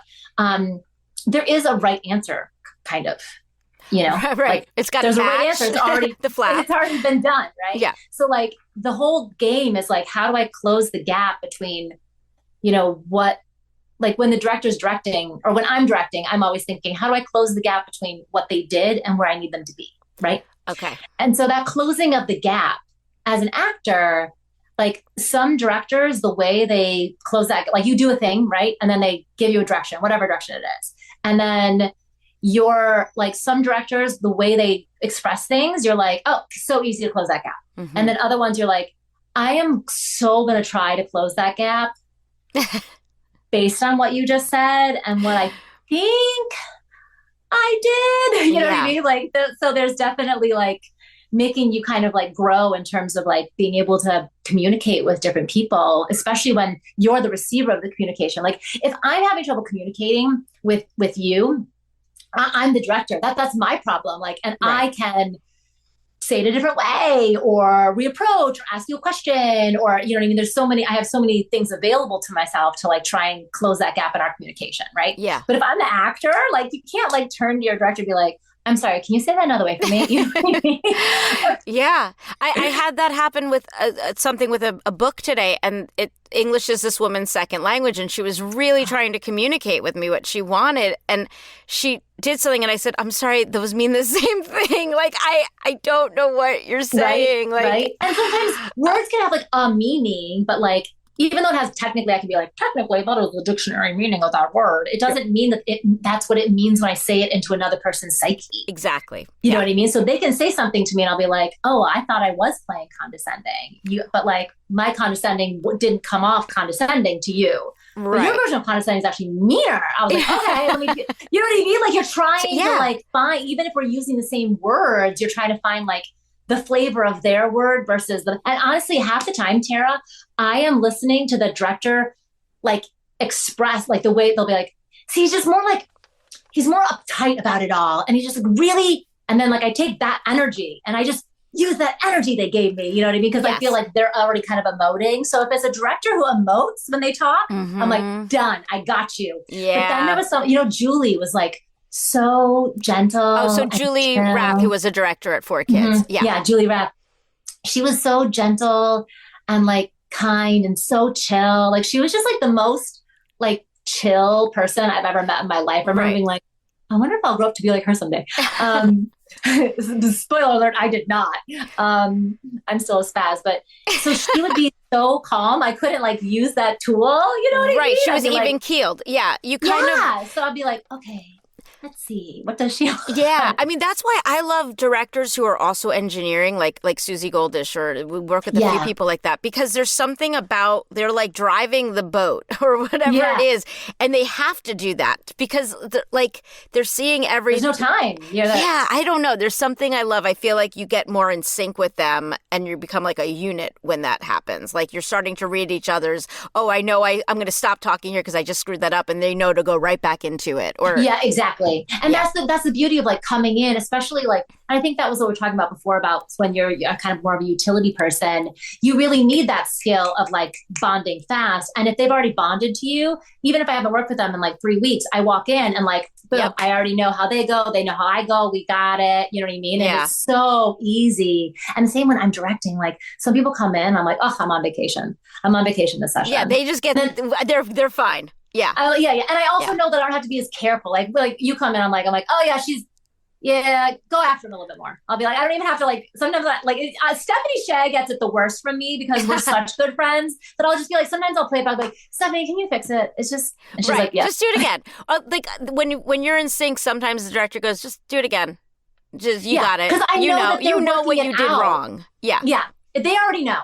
there is a right answer kind of, you know, right. Like, it's got there's a right answer. It's already, it's already been done. Right. Yeah. So like the whole game is like, how do I close the gap between, you know, like when the director's directing or when I'm directing, I'm always thinking, how do I close the gap between what they did and where I need them to be? Right. Okay. And so that closing of the gap as an actor, like some directors, the way they close that, like you do a thing, right? And then they give you a direction, whatever direction it is. And then you're like some directors, the way they express things, you're like, oh, so easy to close that gap. And then other ones, you're like, I am so going to try to close that gap based on what you just said and what I think I did, you know what I mean? Like, so there's definitely like making you kind of like grow in terms of like being able to communicate with different people, especially when you're the receiver of the communication. Like if I'm having trouble communicating with you, I'm the director. That's my problem. Like, and I can say it a different way or reapproach or ask you a question or, you know what I mean? I have so many things available to myself to like try and close that gap in our communication. Right. Yeah. But if I'm the actor, like you can't like turn to your director and be like, I'm sorry, can you say that another way for me? You know what I mean? Yeah. I had that happen with something with a book today, and English is this woman's second language, and she was really trying to communicate with me what she wanted, and she did something, and I said, I'm sorry, those mean the same thing. Like, I don't know what you're saying. Right. And sometimes words can have like a meaning, but like, even though it has technically, I can be like, technically, that is the dictionary meaning of that word. It doesn't mean that that's what it means when I say it into another person's psyche. Exactly. You know what I mean? So they can say something to me and I'll be like, oh, I thought I was playing condescending. But like my condescending didn't come off condescending to you. Right. But your version of condescending is actually meaner. I was like, okay, let me, you know what I mean? Like you're trying to like find, even if we're using the same words, you're trying to find like the flavor of their word versus and honestly, half the time, Tara, I am listening to the director, like express like the way they'll be like, see, he's more uptight about it all. And he's just like really, and then like, I take that energy and I just use that energy they gave me, you know what I mean? Cause I feel like they're already kind of emoting. So if it's a director who emotes when they talk, I'm like, done, I got you. Yeah. But then there was some, you know, Julie was like, so gentle. Oh, so Julie Rapp, who was a director at 4Kids. Yeah, Julie Rapp. She was so gentle and like kind and so chill. Like she was just like the most like chill person I've ever met in my life. I remember being like, I wonder if I'll grow up to be like her someday. Spoiler alert, I did not. I'm still a spaz, but so she would be so calm. I couldn't like use that tool. You know what I mean? Right. She was even keeled. Yeah. You kind of. So I'd be like, okay, let's see. What does she look Yeah. like? I mean, that's why I love directors who are also engineering, like Susie Goldish, or we work with a few people like that, because there's something about they're like driving the boat or whatever it is. And they have to do that because they're seeing every. There's no time. Yeah. I don't know. There's something I love. I feel like you get more in sync with them and you become like a unit when that happens. Like you're starting to read each other's, oh, I know I'm going to stop talking here because I just screwed that up, and they know to go right back into it. Or yeah, exactly. And that's the beauty of like coming in, especially like, I think that was what we were talking about before about when you're kind of more of a utility person, you really need that skill of like bonding fast. And if they've already bonded to you, even if I haven't worked with them in like 3 weeks, I walk in and like, boom, I already know how they go. They know how I go. We got it. You know what I mean? And it's so easy. And the same when I'm directing, like some people come in, I'm like, oh, I'm on vacation. I'm on vacation this session. Yeah, they just get, they're fine. Yeah. And I also know that I don't have to be as careful. Like you come in, I'm like, oh yeah, go after him a little bit more. I'll be like, I don't even have to like, sometimes Stephanie Shea gets it the worst from me because we're such good friends that I'll just be like, sometimes I'll play it back like, Stephanie, can you fix it? It's just, and she's like, yeah. Just do it again. Like when you're in sync, sometimes the director goes, just do it again. Just, you got it. Because you know what you did wrong. Yeah. Yeah. They already know.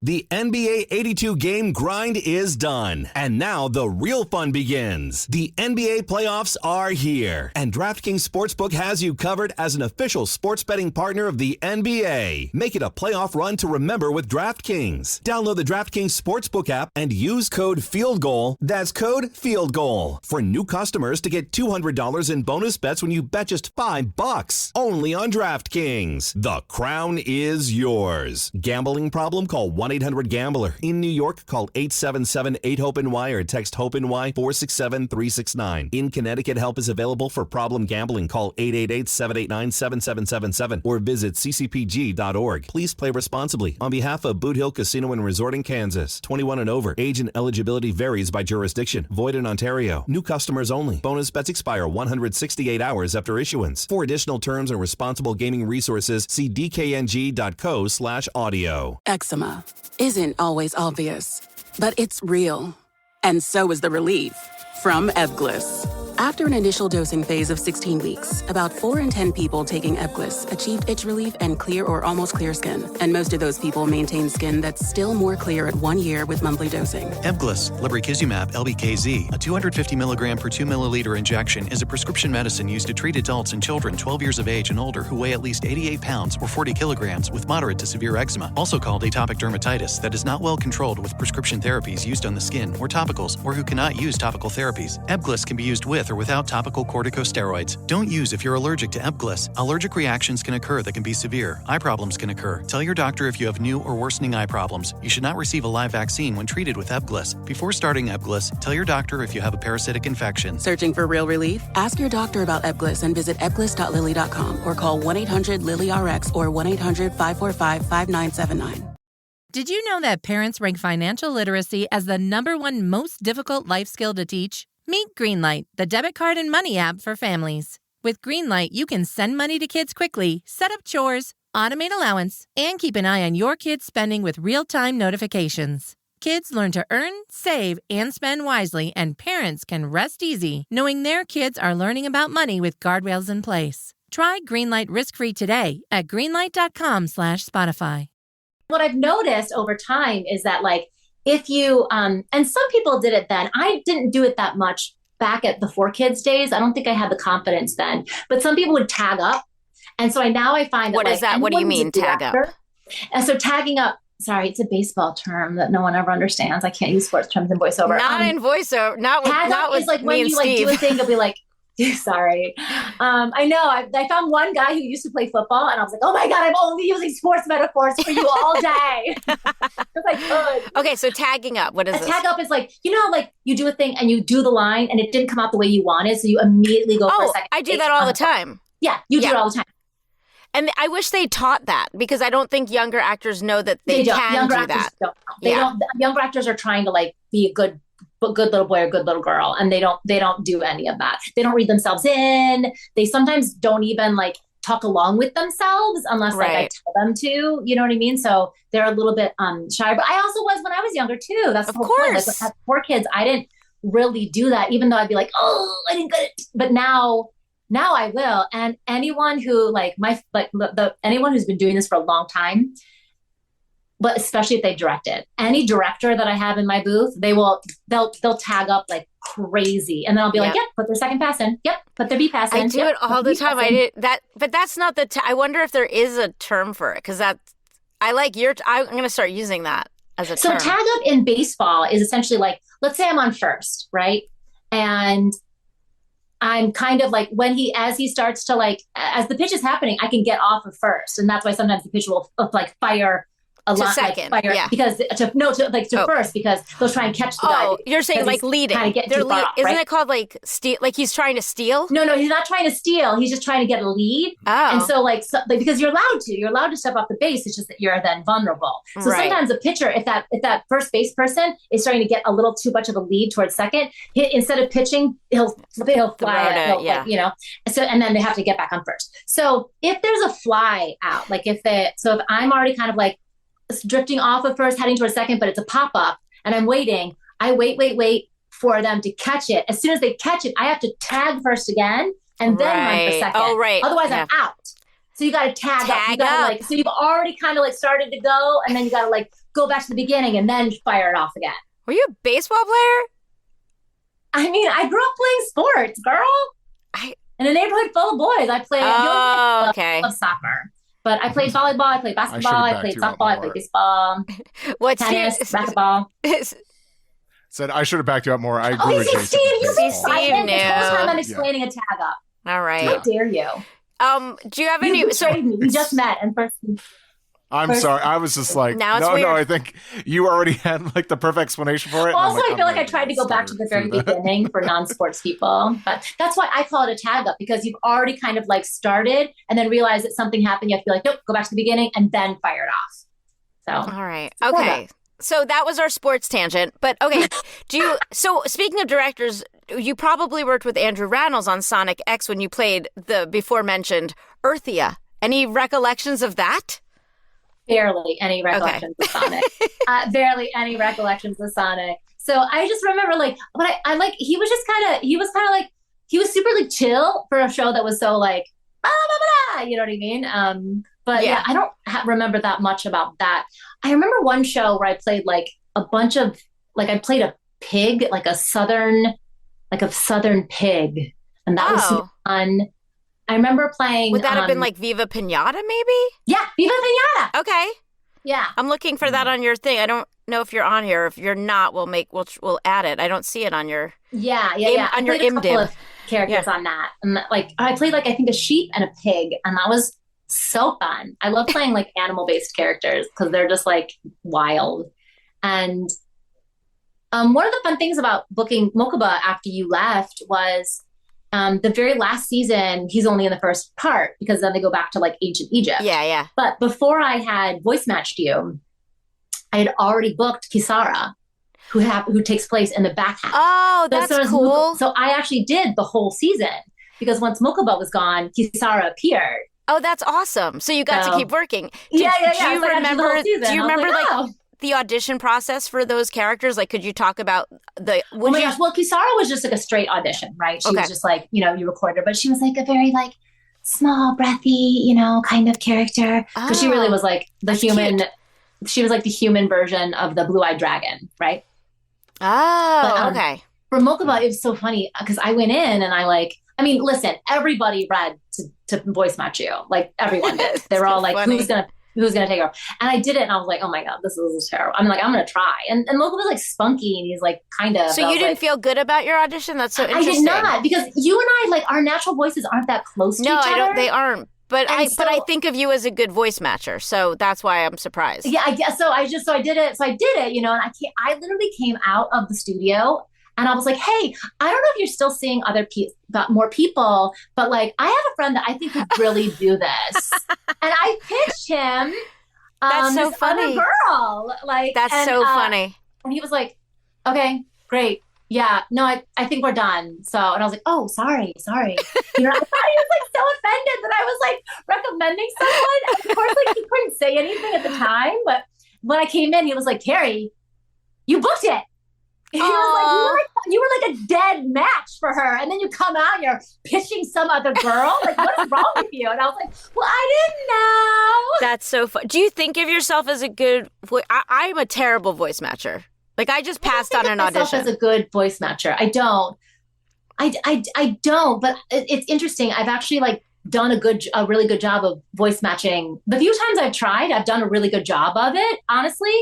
The NBA 82 game grind is done, and now the real fun begins. The NBA playoffs are here, and DraftKings Sportsbook has you covered as an official sports betting partner of the NBA. Make it a playoff run to remember with DraftKings. Download the DraftKings Sportsbook app and use code FIELDGOAL. That's code FIELDGOAL for new customers to get $200 in bonus bets when you bet just $5. Only on DraftKings. The crown is yours. Gambling problem? Call 1-800-GAMBLER. In New York, call 877-8-HOPE-NY or text HOPE-NY 467-369. In Connecticut, help is available for problem gambling. Call 888-789-7777 or visit ccpg.org. Please play responsibly. On behalf of Boot Hill Casino and Resort in Kansas, 21 and over. Age and eligibility varies by jurisdiction. Void in Ontario. New customers only. Bonus bets expire 168 hours after issuance. For additional terms and responsible gaming resources, see dkng.co/audio. Eczema isn't always obvious, but it's real. And so is the relief from Ebglyss. After an initial dosing phase of 16 weeks, about 4 in 10 people taking Ebglyss achieved itch relief and clear or almost clear skin. And most of those people maintain skin that's still more clear at 1 year with monthly dosing. Ebglyss, lebrikizumab LBKZ, a 250 milligram per 2 milliliter injection, is a prescription medicine used to treat adults and children 12 years of age and older who weigh at least 88 pounds or 40 kilograms with moderate to severe eczema, also called atopic dermatitis, that is not well controlled with prescription therapies used on the skin or topicals, or who cannot use topical therapies. Ebglyss can be used with or without topical corticosteroids. Don't use if you're allergic to Ebglyss. Allergic reactions can occur that can be severe. Eye problems can occur. Tell your doctor if you have new or worsening eye problems. You should not receive a live vaccine when treated with Ebglyss. Before starting Ebglyss, tell your doctor if you have a parasitic infection. Searching for real relief? Ask your doctor about Ebglyss and visit ebglyss.lilly.com or call 1-800-LILY-RX or 1-800-545-5979. Did you know that parents rank financial literacy as the #1 most difficult life skill to teach? Meet Greenlight, the debit card and money app for families. With Greenlight, you can send money to kids quickly, set up chores, automate allowance, and keep an eye on your kids' spending with real-time notifications. Kids learn to earn, save, and spend wisely, and parents can rest easy knowing their kids are learning about money with guardrails in place. Try Greenlight risk-free today at greenlight.com/Spotify. What I've noticed over time is that like, if you, and some people did it then, I didn't do it that much back at the 4Kids days. I don't think I had the confidence then, but some people would tag up. And so I find that What is that? What do you mean tag up? And so tagging up, sorry, it's a baseball term that no one ever understands. I can't use sports terms in voiceover. Not in voiceover. Not with, tag not up with is like me when and you like Steve. do a thing, it'll be like, sorry. I know. I found one guy who used to play football, and I was like, oh my God, I'm only using sports metaphors for you all day. Because I could. Okay, so tagging up, what is this? Tag up is like, you know, like you do a thing and you do the line and it didn't come out the way you wanted, so you immediately go for a second. I do that all the time. Yeah, you do it all the time. And I wish they taught that because I don't think younger actors know that they can younger do actors that. Don't. Younger actors are trying to like be a good little boy or good little girl, and they don't do any of that. They don't read themselves in. They sometimes don't even like talk along with themselves unless like I tell them to. You know what I mean? So they're a little bit shy. But I also was when I was younger too. That's the whole point. Like with 4Kids, I didn't really do that, even though I'd be like, oh, I didn't get it. But now I will. And anyone who like anyone who's been doing this for a long time, but especially if they direct it, any director that I have in my booth, they'll tag up like crazy. And then I'll be like, yep, put their second pass in. Yep, put their B pass in. I do it all the time. I did that, but that's not the, I wonder if there is a term for it. Cause I'm going to start using that as a term. So tag up in baseball is essentially like, let's say I'm on first, right? And I'm kind of like as he starts to like, as the pitch is happening, I can get off of first. And that's why sometimes the pitch will like fire a lot, second, like fire, because to first, because they'll try and catch the guy. Oh, you're saying like leading. Isn't it called like steal? Like he's trying to steal? No, he's not trying to steal. He's just trying to get a lead. Oh. And so because you're allowed to step off the base. It's just that you're then vulnerable. So sometimes a pitcher, if that first base person is starting to get a little too much of a lead towards second, instead of pitching, he'll fly it, So and then they have to get back on first. So if there's a fly out, like if I'm already kind of like drifting off of first, heading towards second, but it's a pop-up and I'm waiting. I wait for them to catch it. As soon as they catch it, I have to tag first again and then run for second. Oh, right. Otherwise I'm out. So you got to tag up. You gotta, so you've already kind of like started to go and then you got to like go back to the beginning and then fire it off again. Were you a baseball player? I mean, I grew up playing sports, girl. In a neighborhood full of boys. I played I love soccer. But I played volleyball, I played basketball, I played softball, I played baseball, tennis, racquetball. Said I should have backed you up more. I agree with Steve, you see Steve the whole time I'm explaining a tag up. All right. How dare you? Do you have any? We just met and first. I'm sorry. I was just like, now it's weird. I think you already had like the perfect explanation for it. Also, I feel like I tried to go back to the very beginning for non-sports people, but that's why I call it a tag up, because you've already kind of like started and then realized that something happened. You have to be like, nope, go back to the beginning and then fire it off. So, all right. Okay. So that was our sports tangent, but okay. So speaking of directors, you probably worked with Andrew Rannells on Sonic X when you played the before mentioned Earthia. Any recollections of that? Barely any recollections of Sonic. Barely any recollections of Sonic. So I just remember like, but I like, he was super like chill for a show that was so like, you know what I mean? But yeah, I don't remember that much about that. I remember one show where I played like a bunch of, like I played a pig, like a southern pig. And that was super fun. I remember playing. Would that have been like Viva Pinata, maybe? Yeah, Viva Pinata. Okay. Yeah. I'm looking for that on your thing. I don't know if you're on here. If you're not, we'll add it. I don't see it on your. Yeah. On your IMDb. Couple of characters on that, and like I played like I think a sheep and a pig, and that was so fun. I love playing like animal-based characters because they're just like wild. And one of the fun things about booking Mokuba after you left was. The very last season, he's only in the first part because then they go back to like ancient Egypt. Yeah. But before I had voice matched you, I had already booked Kisara, who takes place in the back half. Oh, that's cool. So I actually did the whole season because once Mokuba was gone, Kisara appeared. Oh, that's awesome. So you got to keep working. Do you remember like the audition process for those characters? Like, could you talk about the... Well, Kisara was just like a straight audition, right? She was just like, you recorded her, but she was like a very like small, breathy, kind of character. Because she really was like the human... Cute. She was like the human version of the blue-eyed dragon, right? Oh, okay. For Mokuba, it was so funny because I went in and listen, everybody read to voice match you. Like, everyone did. They were all like, funny. Who's going to take her? And I did it, and I was like, oh my God, this is terrible. I'm going to try. And Mokuba was like spunky, and he's like kind of. So you didn't feel good about your audition? That's so interesting. I did not, because you and I, like, our natural voices aren't that close to each other. No, they aren't. But I think of you as a good voice matcher, so that's why I'm surprised. Yeah, I guess so. I did it. And I literally came out of the studio, And I was like, hey, I don't know if you're still seeing more people, but like, I have a friend that I think would really do this. And I pitched him That's so this funny. other girl. Funny. And he was like, okay, great. Yeah, no, I think we're done. So, and I was like, oh, sorry. I thought he was like so offended that I was like recommending someone. And of course, like he couldn't say anything at the time. But when I came in, he was like, Carrie, you booked it. He was like, you were like a dead match for her. And then you come out and you're pitching some other girl. Like, what is wrong with you? And I was like, well, I didn't know. That's so fun. Do you think of yourself as a good I'm a terrible voice matcher. Like, I just passed on an audition. As a good voice matcher. I don't. I don't. But it's interesting. I've actually like done a really good job of voice matching. The few times I've tried, I've done a really good job of it, honestly.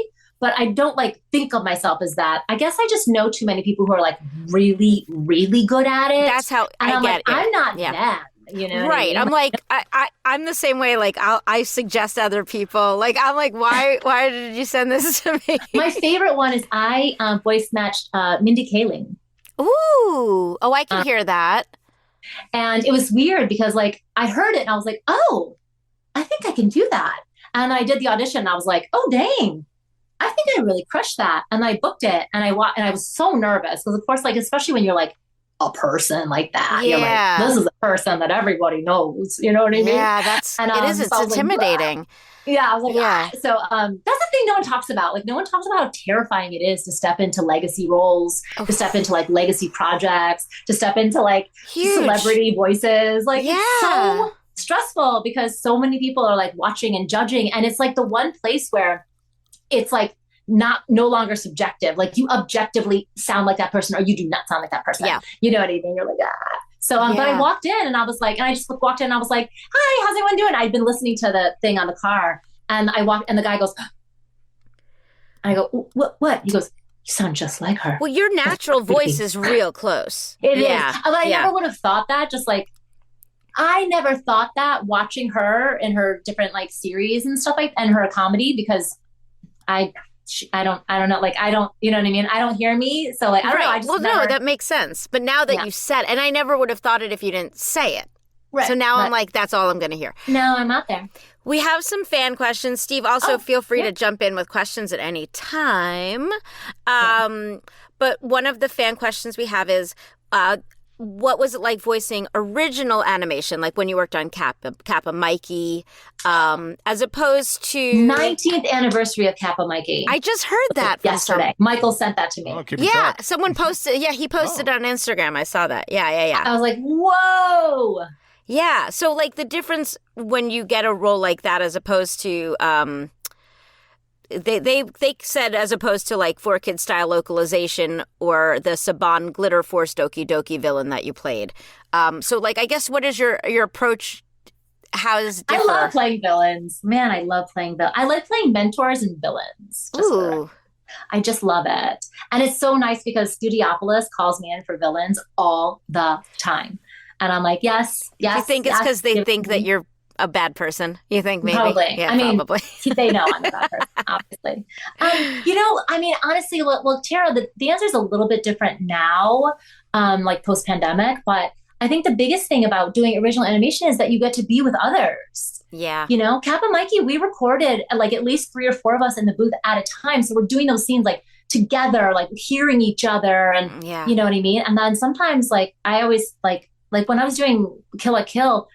But I don't like think of myself as that. I guess I just know too many people who are like really, really good at it. That's how and I get it. I'm not them. You know, right? I mean? I'm like, I'm the same way. Like, I suggest other people. Like, I'm like, why did you send this to me? My favorite one is I voice matched Mindy Kaling. Ooh, I can hear that. And it was weird because like I heard it and I was like, oh, I think I can do that. And I did the audition and I was like, oh, dang. I think I really crushed that. And I booked it and I was so nervous because of course, like, especially when you're like a person like that, you're like, this is a person that everybody knows, you know what I mean? Yeah, it's intimidating. Like, yeah. I was like, So that's the thing no one talks about. Like no one talks about how terrifying it is to step into legacy roles, to step into like legacy projects, to step into like celebrity voices. Like it's so stressful because so many people are like watching and judging. And it's like the one place where it's like no longer subjective. Like you objectively sound like that person or you do not sound like that person. Yeah. You know what I mean? You're like, So, but I walked in and I was like, and I just walked in and I was like, hi, how's everyone doing? I'd been listening to the thing on the car and I walked and the guy goes, I go, what? He goes, you sound just like her. Well, your natural voice is real close. It is. But I never would have thought that. Just like, I never thought that watching her in her different like series and stuff like, and her comedy because I don't know. Like, I don't, you know what I mean? I don't hear me. So like, I don't know. I just no, that makes sense. But now that you said, and I never would have thought it if you didn't say it. Right. So now I'm like, that's all I'm going to hear. No, I'm out there. We have some fan questions. Steve, also feel free to jump in with questions at any time. But one of the fan questions we have is, what was it like voicing original animation, like when you worked on Kappa Mikey, as opposed to 19th anniversary of Kappa Mikey? I just heard that yesterday. Michael sent that to me. Oh, someone posted. Yeah, he posted on Instagram. I saw that. Yeah. I was like, whoa. Yeah. So like the difference when you get a role like that, as opposed to They said as opposed to like 4Kids style localization or the Saban Glitter Force Doki Doki villain that you played. So like, I guess what is your approach? How does it differ? I love playing villains. Man, I love playing villains. I like playing mentors and villains. I just love it. And it's so nice because Studiopolis calls me in for villains all the time. And I'm like, yes. You think it's because they think that you're a bad person? You think maybe? Probably. Yeah, I mean, probably. They know I'm a bad person, obviously. I mean, honestly, well, Tara, the answer is a little bit different now, like post-pandemic. But I think the biggest thing about doing original animation is that you get to be with others. Yeah. You know, Kappa Mikey, we recorded like at least 3 or 4 of us in the booth at a time. So we're doing those scenes like together, like hearing each other and you know what I mean? And then sometimes like I always like when I was doing Kill la Kill,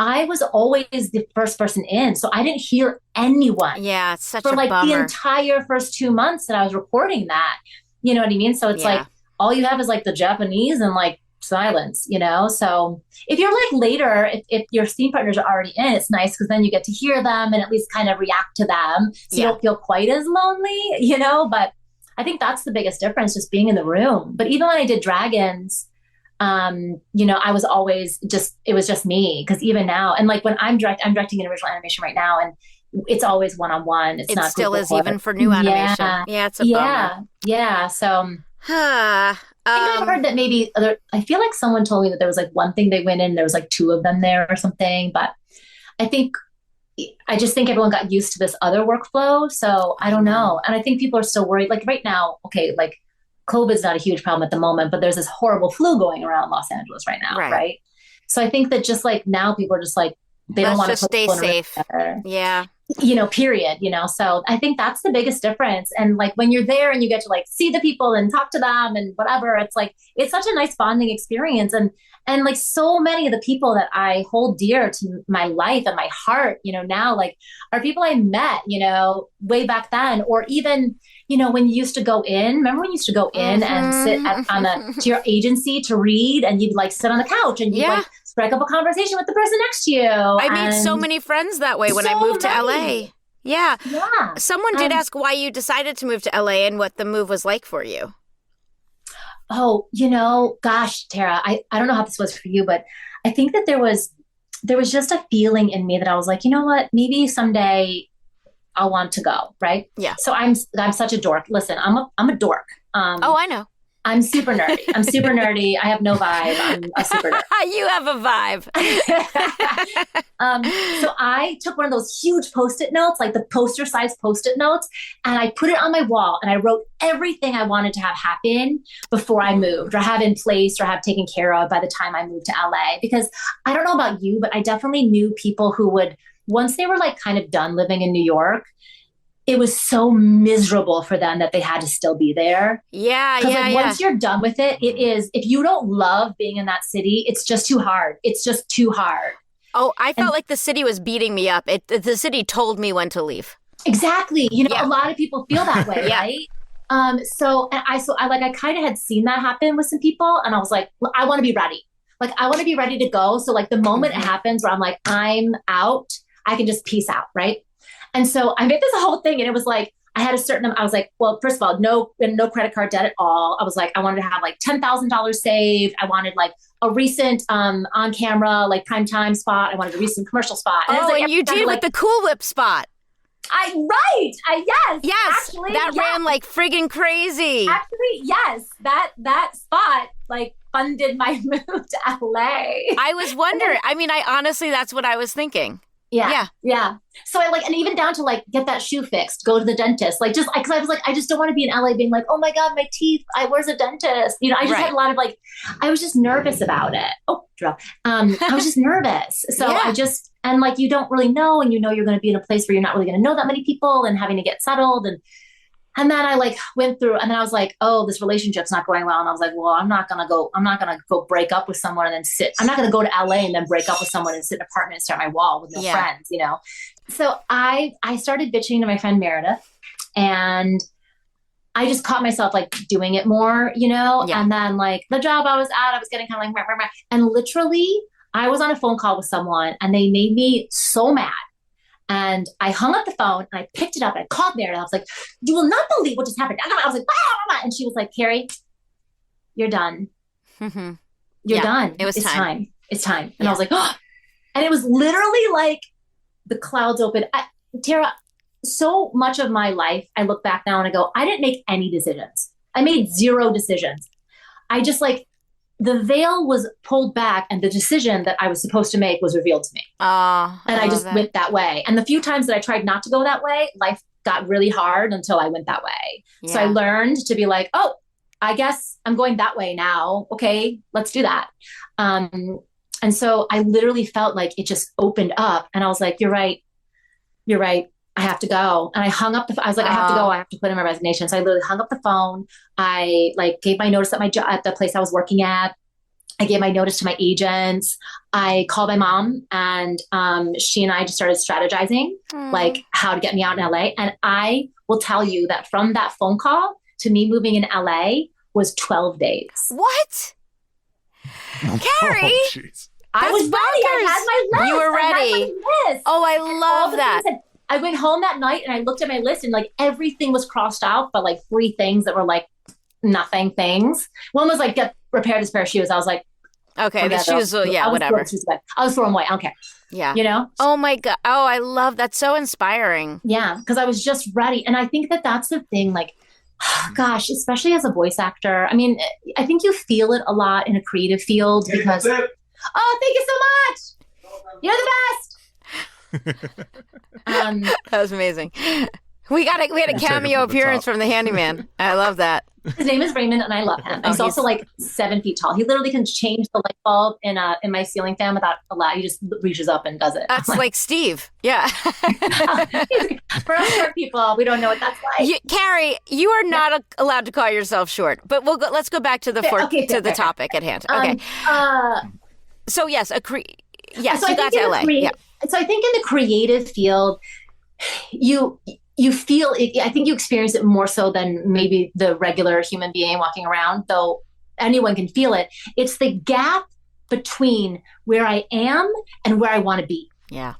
I was always the first person in. So I didn't hear anyone. Yeah, it's such for a like bummer. the entire first 2 months that I was recording that. You know what I mean? So it's like all you have is like the Japanese and like silence, you know? So if you're like later, if your scene partners are already in, it's nice because then you get to hear them and at least kind of react to them. So you don't feel quite as lonely, you know? But I think that's the biggest difference, just being in the room. But even when I did Dragons, you know, I was always it was just me. Cause even now, and like when I'm directing an original animation right now and it's always one-on-one. It's not still is even for new animation. Yeah, it's a bummer. Yeah. So I think I've heard that maybe I feel like someone told me that there was like one thing they went in, there was like 2 of them there or something, but I just think everyone got used to this other workflow. So I don't know. And I think people are still worried. Like right now, okay, like COVID's not a huge problem at the moment, but there's this horrible flu going around Los Angeles right now, right? So I think that just like now people are just like, they don't want to stay safe. Yeah. Period, So I think that's the biggest difference. And like when you're there and you get to like see the people and talk to them and whatever, it's like, it's such a nice bonding experience. And like so many of the people that I hold dear to my life and my heart, now like are people I met, way back then, or even, when you used to go in, remember when you used to go in and sit to your agency to read, and you'd like sit on the couch and you'd like strike up a conversation with the person next to you. I made so many friends that way when I moved to LA. Yeah. Someone did ask why you decided to move to LA and what the move was like for you. Oh, gosh, Tara, I don't know how this was for you, but I think that there was just a feeling in me that I was like, you know what, maybe someday I'll want to go. Right. Yeah. So I'm such a dork. Listen, I'm a dork. I know. I'm super nerdy. I have no vibe. I'm a super nerd. You have a vibe. So I took one of those huge Post-it notes, like the poster size Post-it notes, and I put it on my wall and I wrote everything I wanted to have happen before I moved, or have in place, or have taken care of by the time I moved to LA. Because I don't know about you, but I definitely knew people who would, once they were like kind of done living in New York, it was so miserable for them that they had to still be there. Yeah. Once you're done with it, it is, if you don't love being in that city, it's just too hard. It's just too hard. Oh, I felt like the city was beating me up. The city told me when to leave. Exactly. A lot of people feel that way, right? So I kind of had seen that happen with some people, and I was like, I want to be ready. Like, I want to be ready to go. So like the moment it happens where I'm like, I'm out, I can just peace out, right? And so I made this whole thing, and it was like, I had a certain, I was like, well, first of all, no credit card debt at all. I was like, I wanted to have like $10,000 saved. I wanted like a recent on camera, like primetime spot. I wanted a recent commercial spot. And you did with the Cool Whip spot. Yes. Actually, that ran like friggin' crazy. Actually, yes. That spot like funded my move to LA. I was wondering. Honestly, that's what I was thinking. Yeah. So I and even down to like get that shoe fixed, go to the dentist, like just because I was like, I just don't want to be in LA being like, oh my God, my teeth, where's a dentist? I just had a lot of like, I was just nervous about it. Oh, drill. I was just nervous. So I just, and like, you don't really know, and you're going to be in a place where you're not really going to know that many people, and having to get settled. And then I like went through, and then I was like, oh, this relationship's not going well. And I was like, well, I'm not going to go break up with someone and then I'm not going to go to LA and then break up with someone and sit in an apartment and stare at my wall with no friends, So I started bitching to my friend Meredith, and I just caught myself like doing it more, and then like the job I was at, I was getting kind of like, rah. And literally I was on a phone call with someone, and they made me so mad. And I hung up the phone, and I picked it up, and I called Meredith. I was like, you will not believe what just happened. I was like, ah! And she was like, Carrie, you're done. Mm-hmm. You're done. It was time. It's time. And I was like, oh. And it was literally like the clouds opened. Tara, so much of my life, I look back now and I go, I didn't make any decisions. I made 0 decisions. I just like, the veil was pulled back, and the decision that I was supposed to make was revealed to me. And I just went that way. And the few times that I tried not to go that way, life got really hard until I went that way. Yeah. So I learned to be like, oh, I guess I'm going that way now. Okay, let's do that. And so I literally felt like it just opened up, and I was like, you're right. I have to go. And I hung up I was like, I have to go. I have to put in my resignation. So I literally hung up the phone. I like gave my notice at at the place I was working at. I gave my notice to my agents. I called my mom, and she and I just started strategizing like how to get me out in LA. And I will tell you that from that phone call to me moving in LA was 12 days. What? Carrie? I was ready. I had my list. You were ready. Oh, I love that. I went home that night and I looked at my list, and like everything was crossed out, but like 3 things that were like nothing things. One was like, repair this pair of shoes. I was like, okay, the shoes, whatever. I was throwing away. I don't care. Yeah. Oh my God. Oh, I love that. So inspiring. Yeah. Because I was just ready. And I think that that's the thing, like, gosh, especially as a voice actor. I mean, I think you feel it a lot in a creative field because, oh, thank you so much. You're the best. That was amazing. We had a cameo appearance from the handyman. I love that. His name is Raymond, and I love him. He's also like 7 feet tall. He literally can change the light bulb in my ceiling fan without a lot. He just reaches up and does it. That's like Steve. Yeah. For us short people, we don't know what that's like. Carrie, you are not allowed to call yourself short, but let's go back to the topic at hand. Okay. So yes, so you got to LA. So I think in the creative field, you feel it, I think you experience it more so than maybe the regular human being walking around, though anyone can feel it. It's the gap between where I am and where I want to be. Yeah.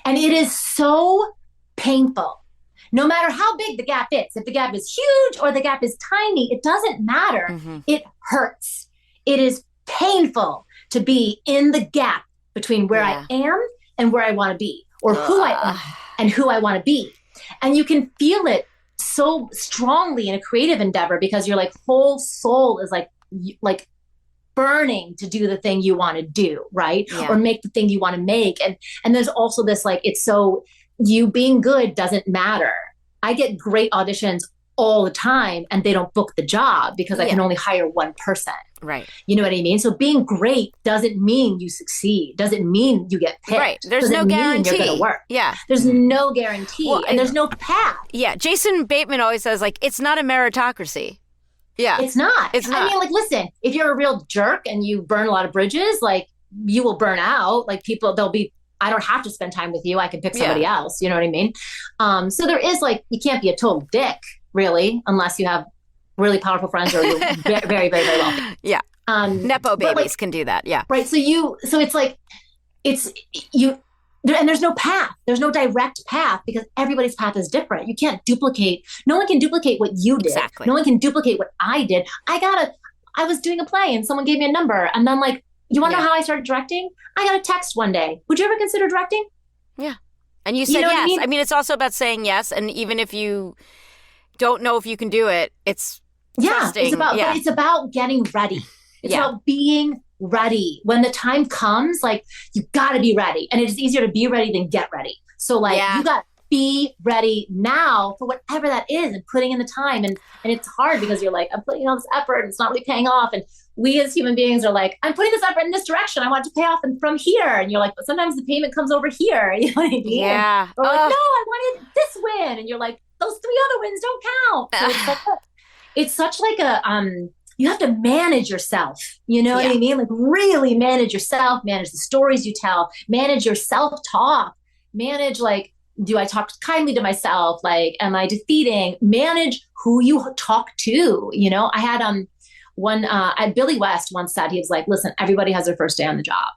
And it is so painful. No matter how big the gap is, if the gap is huge or the gap is tiny, it doesn't matter. Mm-hmm. It hurts. It is painful to be in the gap between where I am and where I want to be, or who I am and who I want to be. And you can feel it so strongly in a creative endeavor because your like whole soul is like burning to do the thing you want to do, right? Yeah. Or make the thing you want to make. And there's also this like, it's so you being good doesn't matter. I get great auditions all the time and they don't book the job because I can only hire one person. Right. You know what I mean? So being great doesn't mean you succeed, doesn't mean you get picked. Right. There's no guarantee. You're going to work. Yeah. There's no guarantee and there's no path. Yeah. Jason Bateman always says like, it's not a meritocracy. Yeah. It's not. I mean, like, listen, if you're a real jerk and you burn a lot of bridges, like you will burn out. Like I don't have to spend time with you. I can pick somebody else. You know what I mean? So there is like, you can't be a total dick really, unless you have really powerful friends or you're very, very, very wealthy. Yeah. Nepo babies can do that. Yeah. Right. So it's like, and there's no path. There's no direct path because everybody's path is different. You can't duplicate. No one can duplicate what you did. Exactly. No one can duplicate what I did. I was doing a play and someone gave me a number. And then like, you want to know how I started directing? I got a text one day. Would you ever consider directing? Yeah. And you said yes. I mean, it's also about saying yes. And even if you don't know if you can do it, it's trusting. But it's about getting ready. It's about being ready. When the time comes, like you got to be ready. And it's easier to be ready than get ready. So like you got to be ready now for whatever that is and putting in the time. And it's hard because you're like, I'm putting in all this effort and it's not really paying off. And we as human beings are like, I'm putting this effort in this direction. I want it to pay off and from here. And you're like, but sometimes the payment comes over here. You know what I mean? Yeah. Or like, no, I wanted this win. And you're like, those 3 other wins don't count. So it's such like a, you have to manage yourself. You know what I mean? Like really manage yourself, manage the stories you tell, manage your self-talk, manage like, do I talk kindly to myself? Like, am I defeating? Manage who you talk to. You know, I had Billy West once said, he was like, listen, everybody has their first day on the job.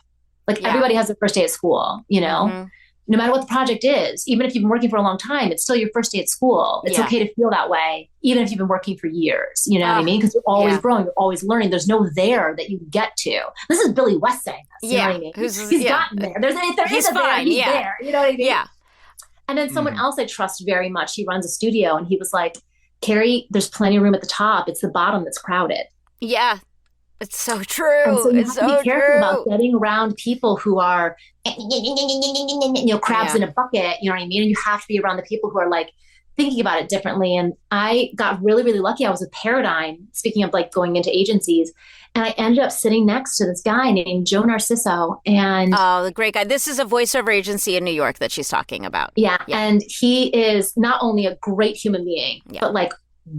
Like everybody has their first day at school, you know, no matter what the project is, even if you've been working for a long time, it's still your first day at school. It's okay to feel that way, even if you've been working for years, you know what I mean? Because you're always growing, you're always learning. There's no there that you get to. This is Billy West saying this, you know what I mean? He's gotten there. He's fine. He's there, you know what I mean? Yeah. And then someone else I trust very much, he runs a studio and he was like, Carrie, there's plenty of room at the top. It's the bottom that's crowded. Yeah. It's so true. And so you it's have to so be careful true. about getting around people who are, crabs in a bucket, you know what I mean? And you have to be around the people who are like thinking about it differently. And I got really, really lucky. I was with Paradigm, speaking of like going into agencies. And I ended up sitting next to this guy named Joe Narciso. And the great guy. This is a voiceover agency in New York that she's talking about. Yeah. And he is not only a great human being, but like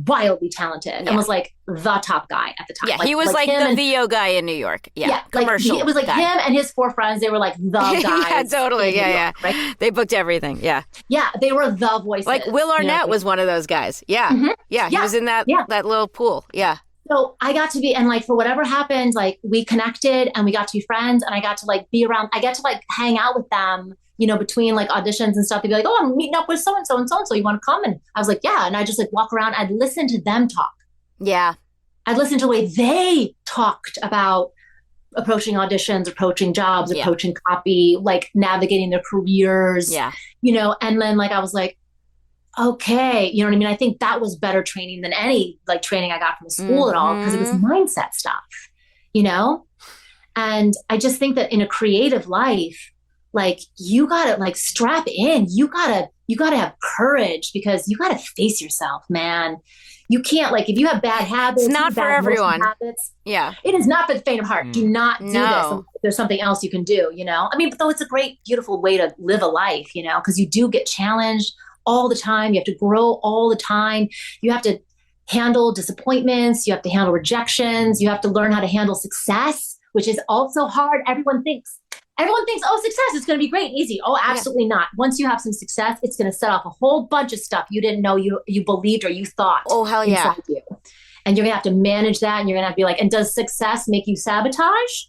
wildly talented and was like the top guy at the time. Yeah, he was like the VO guy in New York. Yeah, commercial. It was like guy. him and his 4 friends. They were like the guys. Yeah, totally. Yeah. Right? They booked everything. Yeah. Yeah, they were the voices. Like Will Arnett was one of those guys. Yeah. Mm-hmm. Yeah, he was in that little pool. Yeah. So I got to be, and like for whatever happened, like we connected and we got to be friends and I got to like be around, I get to like hang out with them, you know, between like auditions and stuff. They'd be like, oh, I'm meeting up with so-and-so and so-and-so. You want to come? And I was like, yeah. And I just like walk around. I'd listen to them talk. Yeah. I'd listen to the way they talked about approaching auditions, approaching jobs, approaching copy, like navigating their careers, you know, and then like, I was like, okay, you know what I mean? I think that was better training than any like training I got from school at all, because it was mindset stuff, you know? And I just think that in a creative life, like you gotta like strap in, you gotta have courage because you gotta face yourself, man. you can't, like, if you have bad habits, it's not for everyone. Habits, yeah. It is not for the faint of heart. Do not do this. There's something else you can do, you know? I mean, but though it's a great, beautiful way to live a life, you know, because you do get challenged all the time. You have to grow all the time. You have to handle disappointments. You have to handle rejections. You have to learn how to handle success, which is also hard. Everyone thinks, oh, success is going to be great and easy. Oh, absolutely not. Once you have some success, it's going to set off a whole bunch of stuff you didn't know you believed or you thought. Oh, hell yeah. Inside you. And you're going to have to manage that. And you're going to have to be like, and does success make you sabotage?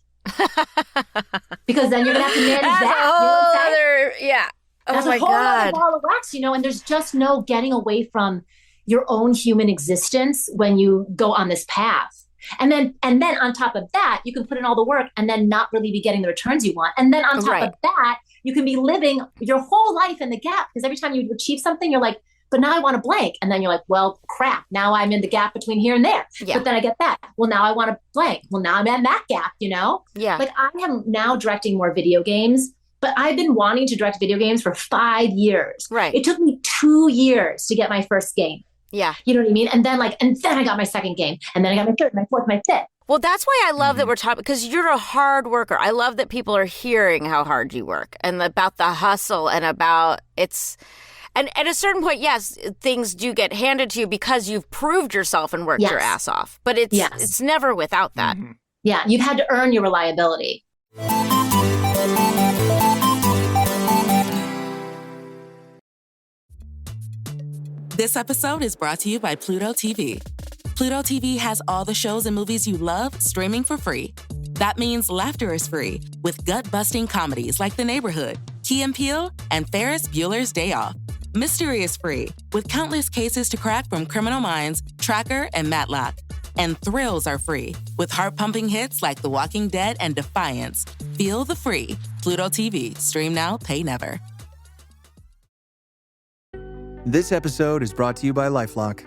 Because then you're going to have to manage that. That's a whole other ball of wax, you know, and there's just no getting away from your own human existence when you go on this path. And then on top of that, you can put in all the work and then not really be getting the returns you want. And then on top of that, you can be living your whole life in the gap, because every time you achieve something, you're like, but now I want to blank. And then you're like, well, crap, now I'm in the gap between here and there. Yeah. But then I get that. Well, now I want to blank. Well, now I'm in that gap, you know? Yeah. Like, I am now directing more video games, but I've been wanting to direct video games for 5 years. Right. It took me 2 years to get my first game. Yeah. You know what I mean? And then I got my second game, and then I got my third, my fourth, my fifth. Well, that's why I love that we're talking, because you're a hard worker. I love that people are hearing how hard you work and about the hustle and about and at a certain point, yes, things do get handed to you because you've proved yourself and worked your ass off. But it's never without that. Mm-hmm. Yeah, you've had to earn your reliability. This episode is brought to you by Pluto TV. Pluto TV has all the shows and movies you love streaming for free. That means laughter is free with gut-busting comedies like The Neighborhood, Key and Peele, and Ferris Bueller's Day Off. Mystery is free with countless cases to crack from Criminal Minds, Tracker, and Matlock. And thrills are free with heart-pumping hits like The Walking Dead and Defiance. Feel the free. Pluto TV. Stream now, pay never. This episode is brought to you by LifeLock.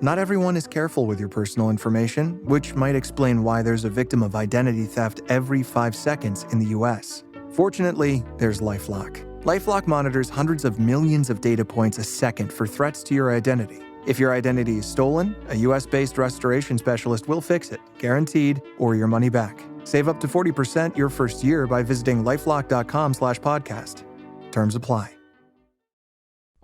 Not everyone is careful with your personal information, which might explain why there's a victim of identity theft every 5 seconds in the U.S. Fortunately, there's LifeLock. LifeLock monitors hundreds of millions of data points a second for threats to your identity. If your identity is stolen, a U.S.-based restoration specialist will fix it, guaranteed, or your money back. Save up to 40% your first year by visiting lifelock.com/podcast. Terms apply.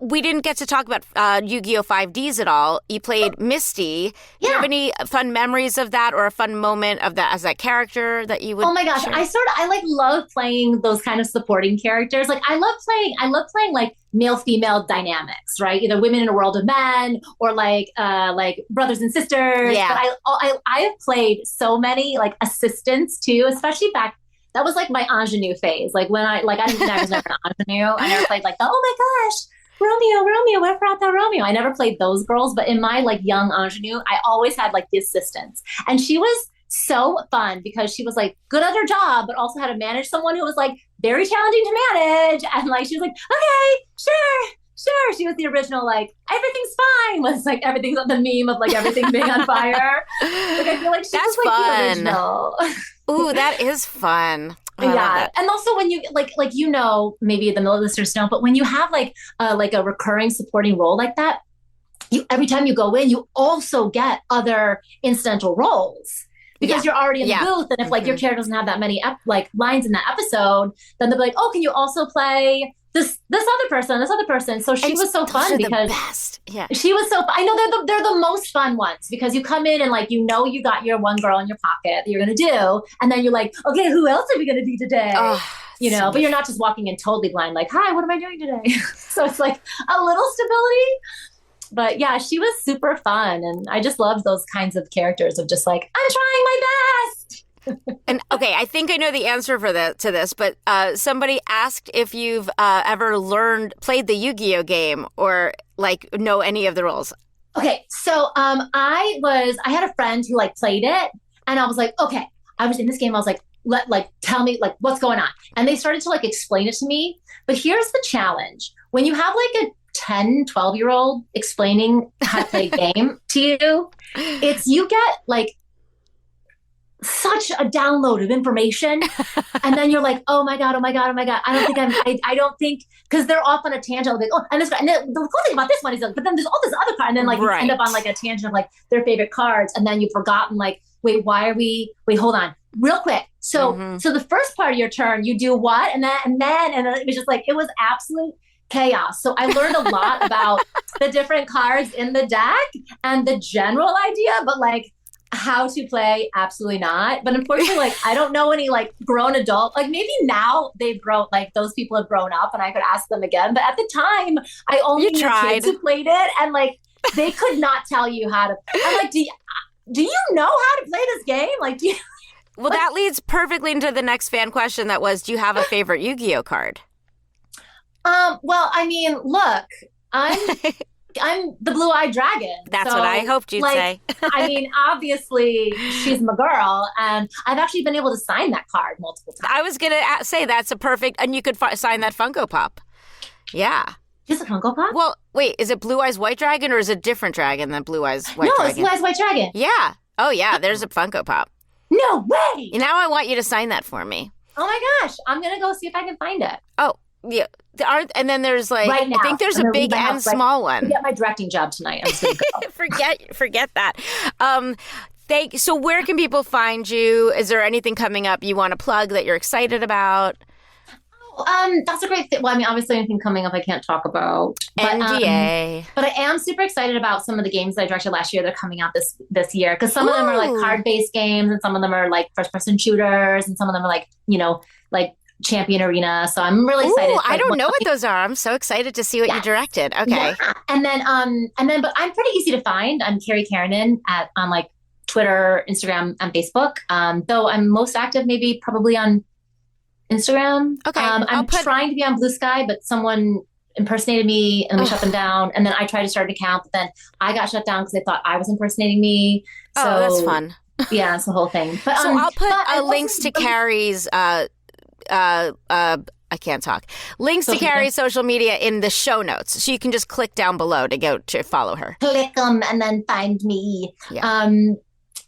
We didn't get to talk about Yu-Gi-Oh! 5Ds at all. You played Misty. Do you have any fun memories of that, or a fun moment of that as that character that you would? Oh my gosh, share? I love playing those kind of supporting characters. Like, I love playing like male-female dynamics, right? Either women in a world of men, or like brothers and sisters. Yeah. But I have played so many like assistants too, especially back. That was like my ingenue phase. Like when I was never an ingenue. I never played like the, oh my gosh, Romeo, where brought that Romeo? I never played those girls, but in my like young ingenue, I always had like the assistants. And she was so fun because she was like good at her job, but also had to manage someone who was like very challenging to manage. And like, she was like, okay, sure. She was the original, like, everything's fine. Was like, everything's on the meme of like everything being on fire. Like, I feel like she was like the original. Ooh, that is fun. Yeah. And also when you like, you know, maybe the middle listeners don't, but when you have like a recurring supporting role like that, every time you go in, you also get other incidental roles because you're already in the booth. And if like your character doesn't have that many lines in that episode, then they'll be like, oh, can you also play this other person? So she was so fun because the best. Yeah, she was so fun. I know they're the most fun ones because you come in and like, you know, you got your one girl in your pocket that you're going to do. And then you're like, okay, who else are we going to do today? Oh, you know, but you're not just walking in totally blind, like, hi, what am I doing today? So it's like a little stability. But yeah, she was super fun. And I just loved those kinds of characters of just like, I'm trying my best. And okay, I think I know the answer to this, but somebody asked if you've ever played the Yu-Gi-Oh game or like know any of the rules. Okay, so I had a friend who like played it, and I was like, okay, I was in this game. I was like, tell me like what's going on, and they started to like explain it to me. But here's the challenge: when you have like a 10, 12-year-old explaining how to play a game to you, you get like such such a download of information. And then you're like, oh my God. I don't think, because they're off on a tangent. Like, oh, and this guy, and the cool thing about this one is, like, but then there's all this other card. And then like you end up on like a tangent of like their favorite cards. And then you've forgotten like, wait, hold on real quick. So, so the first part of your turn, you do what? And then it was just like, it was absolute chaos. So I learned a lot about the different cards in the deck and the general idea, but like how to play, absolutely not. But unfortunately, like I don't know any like grown adult, like maybe now they've grown, like those people have grown up and I could ask them again. But at the time I only knew kids who played it, and like they could not tell you how to. I'm like, do you know how to play this game? Like, do you? Well, that leads perfectly into the next fan question that was, do you have a favorite Yu-Gi-Oh card? Well, I mean, look, I'm the blue-eyed dragon. That's what I hoped you'd say. I mean, obviously, she's my girl, and I've actually been able to sign that card multiple times. I was going to say that's a perfect, and you could sign that Funko Pop. Yeah. Just a Funko Pop? Well, wait, is it Blue Eyes White Dragon, or is it a different dragon than Blue Eyes White Dragon? No, it's Blue Eyes White Dragon. Yeah. Oh, yeah, there's a Funko Pop. No way! Now I want you to sign that for me. Oh my gosh, I'm going to go see if I can find it. Oh, yeah. And then there's like, right now, I think there's a big and small one. I get my directing job tonight. I'm just going to go. Forget that. So where can people find you? Is there anything coming up you want to plug that you're excited about? That's a great thing. Well, I mean, obviously anything coming up I can't talk about. But, NDA. But I am super excited about some of the games that I directed last year. They're coming out this year. Because some of them are like card-based games, and some of them are like first-person shooters, and some of them are like, like Champion Arena. So I'm really excited. I don't know what those are. I'm so excited to see what you directed. Okay. Yeah. And then, but I'm pretty easy to find. I'm Carrie Keranen on like Twitter, Instagram, and Facebook. Though I'm most active probably on Instagram. Okay. I'm trying to be on Blue Sky, but someone impersonated me and we shut them down. And then I tried to start an account, but then I got shut down because they thought I was impersonating me. So, that's fun. Yeah, it's the whole thing. But, so I'll put links to Carrie's, I can't talk. Links to Carrie's social media in the show notes. So you can just click down below to go to follow her. Click them and then find me. Yeah.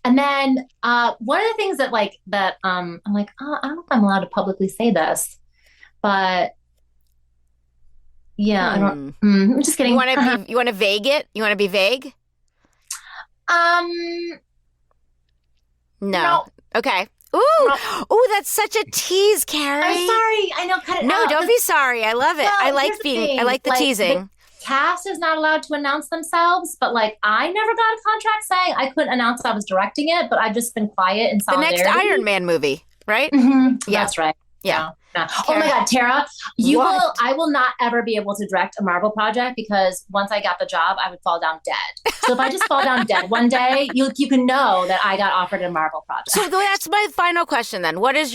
And then one of the things that I'm like, oh, I don't know if I'm allowed to publicly say this, but yeah, I don't. I'm just kidding. You want to vague it? You want to be vague? No. Okay. Ooh, that's such a tease, Carrie. I'm sorry. I know. Cut it No, out. don't be sorry. I love it. Well, I like the teasing. The cast is not allowed to announce themselves, but like I never got a contract saying I couldn't announce I was directing it, but I've just been quiet in solidarity. The next Iron Man movie, right? Mm-hmm. Yeah. That's right. Yeah. Oh my God, Tara, I will not ever be able to direct a Marvel project because once I got the job, I would fall down dead. So if I just fall down dead one day, you can know that I got offered a Marvel project. So that's my final question then. Is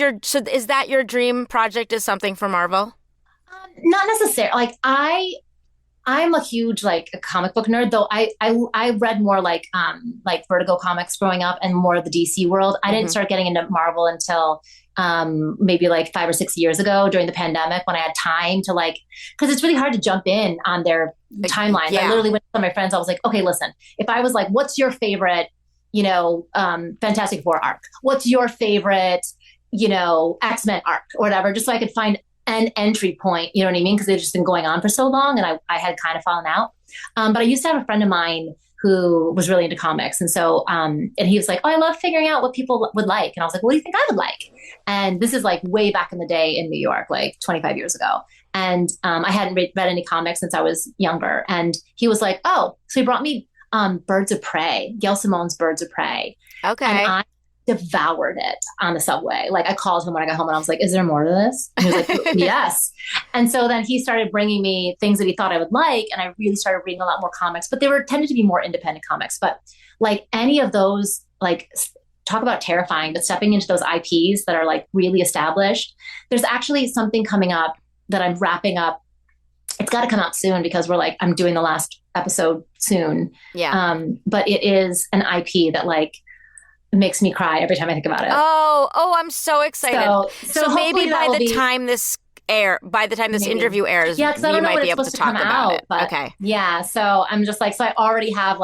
that your dream project is something for Marvel? Not necessarily. Like I'm a huge like a comic book nerd, though I read more like Vertigo comics growing up and more of the DC world. I didn't start getting into Marvel until maybe like 5 or 6 years ago during the pandemic when I had time to because it's really hard to jump in on their timelines. Yeah. I literally went to my friends. I was like, okay, listen, if I was like, what's your favorite, Fantastic Four arc? What's your favorite, X-Men arc or whatever, just so I could find an entry point, you know what I mean? Because they've just been going on for so long and I had kind of fallen out. But I used to have a friend of mine who was really into comics. And so, and he was like, oh, I love figuring out what people would like. And I was like, what do you think I would like? And this is like way back in the day in New York, like 25 years ago. And I hadn't read any comics since I was younger. And he was like, oh, so he brought me Birds of Prey, Gail Simone's Birds of Prey. Okay. And I devoured it on the subway. Like I called him when I got home and I was like, is there more to this? And he was like, yes. And so then he started bringing me things that he thought I would like. And I really started reading a lot more comics, but they tended to be more independent comics. But like any of those, like talk about terrifying, but stepping into those IPs that are like really established, there's actually something coming up that I'm wrapping up. It's got to come out soon because I'm doing the last episode soon. Yeah. But it is an IP that makes me cry every time I think about it. Oh, I'm so excited. So maybe by the time this interview airs, yeah, we might be able to talk about it. But okay. Yeah. So I'm just so I already have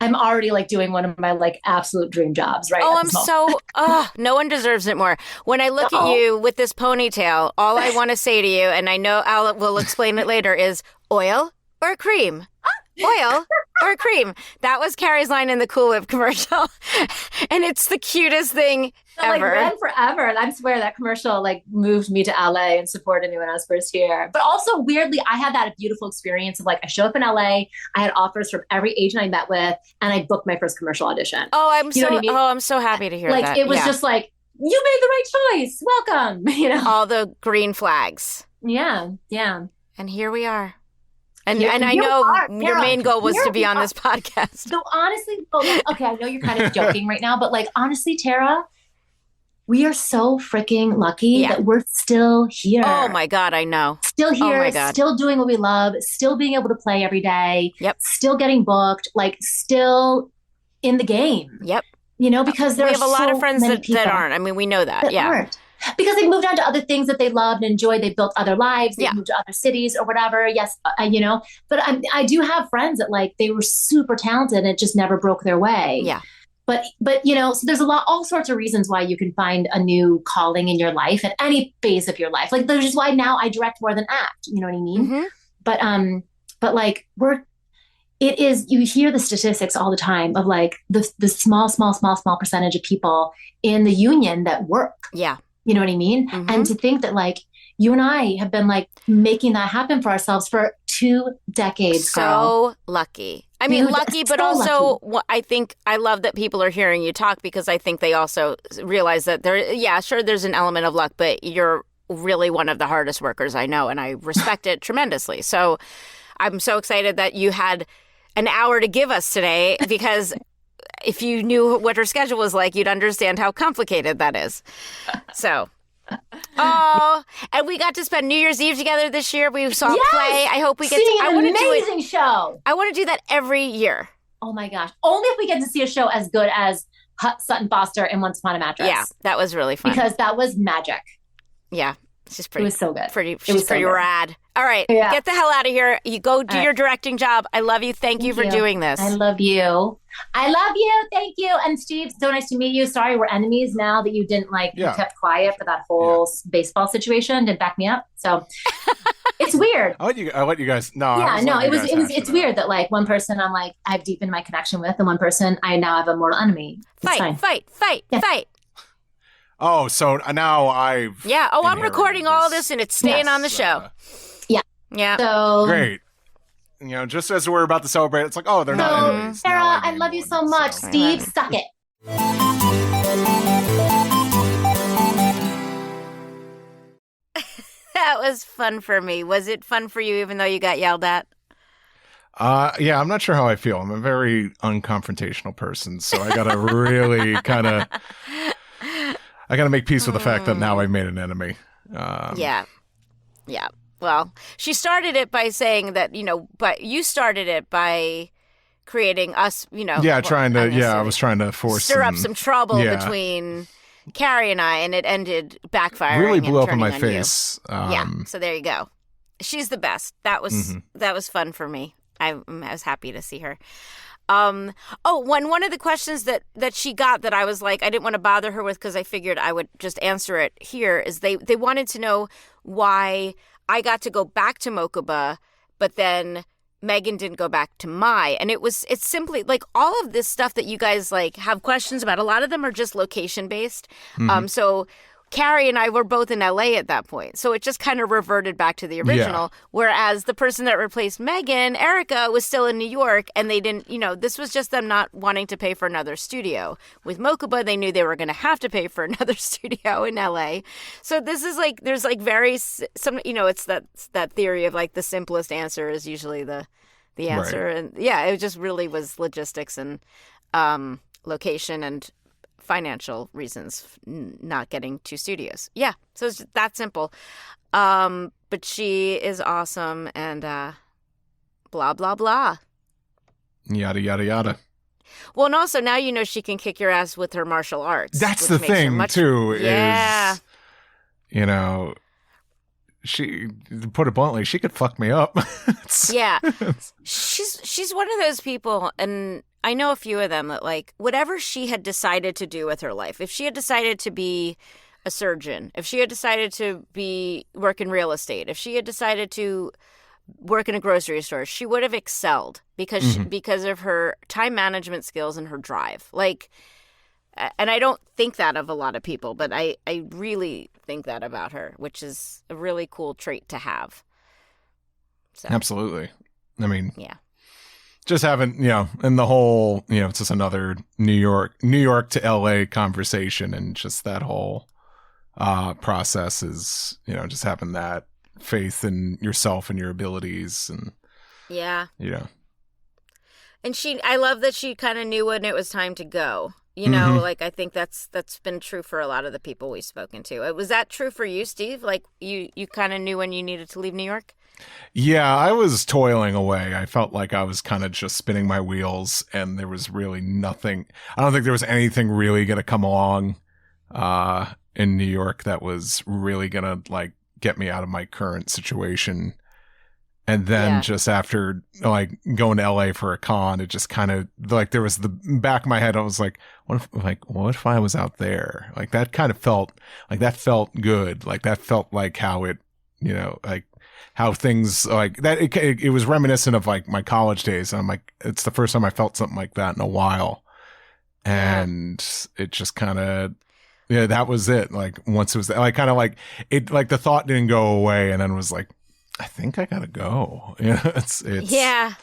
I'm already like doing one of my like absolute dream jobs, right? No one deserves it more. When I look at you with this ponytail, all I want to say to you, and I know Al will explain it later, is oil or cream? Oil or cream? That was Carrie's line in the Cool Whip commercial. And it's the cutest thing ever. Like ran forever. And I swear that commercial like moved me to LA and supported me when I was first here. But also weirdly, I had that beautiful experience of like, I show up in LA, I had offers from every agent I met with, and I booked my first commercial audition. Oh, I'm so happy to hear that. Like it was just like, you made the right choice. Welcome. You know, all the green flags. Yeah. Yeah. And here we are. And I know your main goal was to be on this podcast. So honestly, okay, I know you're kind of joking right now, but like honestly, Tara, we are so freaking lucky that we're still here. Oh my God, I know. Still here, still doing what we love, still being able to play every day. Yep. Still getting booked, like still in the game. Yep. You know, because we have a lot of friends that aren't. I mean, we know that. Aren't. Because they moved on to other things that they loved and enjoyed. They built other lives. They moved to other cities or whatever. Yes, you know. But I do have friends that like they were super talented and it just never broke their way. Yeah. But you know, so there's all sorts of reasons why you can find a new calling in your life at any phase of your life. Like there's just why now I direct more than act. You know what I mean? Mm-hmm. But like it is, you hear the statistics all the time of like the small percentage of people in the union that work. Yeah. You know what I mean? Mm-hmm. And to think that like you and I have been like making that happen for ourselves for 2 decades. So lucky. I mean, lucky, but also I think I love that people are hearing you talk because I think they also realize that there's an element of luck, but you're really one of the hardest workers I know. And I respect it tremendously. So I'm so excited that you had an hour to give us today because if you knew what her schedule was like, you'd understand how complicated that is. So, and we got to spend New Year's Eve together this year. We saw a play. I hope we get to. I want to do amazing show. I want to do that every year. Oh my gosh! Only if we get to see a show as good as Sutton Foster and Once Upon a Mattress. Yeah, that was really fun because that was magic. Yeah. It was so good. She's pretty rad. All right. Yeah. Get the hell out of here. You go do your directing job. I love you. Thank you for doing this. I love you. I love you. Thank you. And Steve, so nice to meet you. Sorry, we're enemies now that you didn't you kept quiet for that whole baseball situation. Didn't back me up. So it's weird. I'll let you guys. No. Yeah, no, it's weird that like one person I'm like, I've deepened my connection with, and one person I now have a mortal enemy. Fight. Oh, so now I've... Yeah. Oh, I'm recording all this and it's staying on the show. Yeah. So... Great. You know, just as we're about to celebrate, it's like, oh, they're not enemies. Sarah, I love you so much. Steve, suck it. That was fun for me. Was it fun for you even though you got yelled at? Yeah, I'm not sure how I feel. I'm a very unconfrontational person, so I gotta really I got to make peace with the fact that now I've made an enemy. Yeah. Well, she started it by saying that, but you started it by creating us, Yeah, I was trying to stir up some trouble between Carrie and I, and it ended backfiring. Really blew up in my on face. So there you go. She's the best. That was fun for me. I was happy to see her. One of the questions that she got that I was like, I didn't want to bother her with because I figured I would just answer it here is they wanted to know why I got to go back to Mokuba, but then Megan didn't go back to Mai. And it's simply like all of this stuff that you guys like have questions about. A lot of them are just location based. So Carrie and I were both in LA at that point. So it just kind of reverted back to the original. Yeah. Whereas the person that replaced Megan, Erica, was still in New York and they didn't, this was just them not wanting to pay for another studio. With Mokuba, they knew they were going to have to pay for another studio in LA. So this is like, there's like it's that theory of like the simplest answer is usually the answer. Right. And yeah, it just really was logistics and location and financial reasons not getting 2 studios. Yeah, so it's that simple. But she is awesome and blah blah blah. Yada yada yada. Well, and also now she can kick your ass with her martial arts. That's the thing too. Yeah. Is, she, to put it bluntly, she could fuck me up. Yeah. She's one of those people, and I know a few of them that, like, whatever she had decided to do with her life, if she had decided to be a surgeon, if she had decided to work in real estate, if she had decided to work in a grocery store, she would have excelled because because of her time management skills and her drive. Like, and I don't think that of a lot of people, but I really think that about her, which is a really cool trait to have. So. Absolutely. I mean, yeah. Just having, and the whole, it's just another New York to LA conversation, and just that whole process is, just having that faith in yourself and your abilities, and yeah. And I love that she kind of knew when it was time to go. Like, I think that's been true for a lot of the people we've spoken to. Was that true for you, Steve? Like, you kind of knew when you needed to leave New York? Yeah, I was toiling away. I felt like I was kind of just spinning my wheels, and there was really nothing. I don't think there was anything really going to come along in New York that was really going to, like, get me out of my current situation. And then just after, like, going to LA for a con, it just kind of, like, there was the back of my head, I was like, what if I was out there? Like, that kind of felt, like, that felt good. Like, that felt like how it, like, how things, like, that, it was reminiscent of, like, my college days. And I'm like, it's the first time I felt something like that in a while. And it just kind of, that was it. Like, once it was, like, kind of like, it, like, the thought didn't go away, and then was like, I think I gotta go. It's yeah.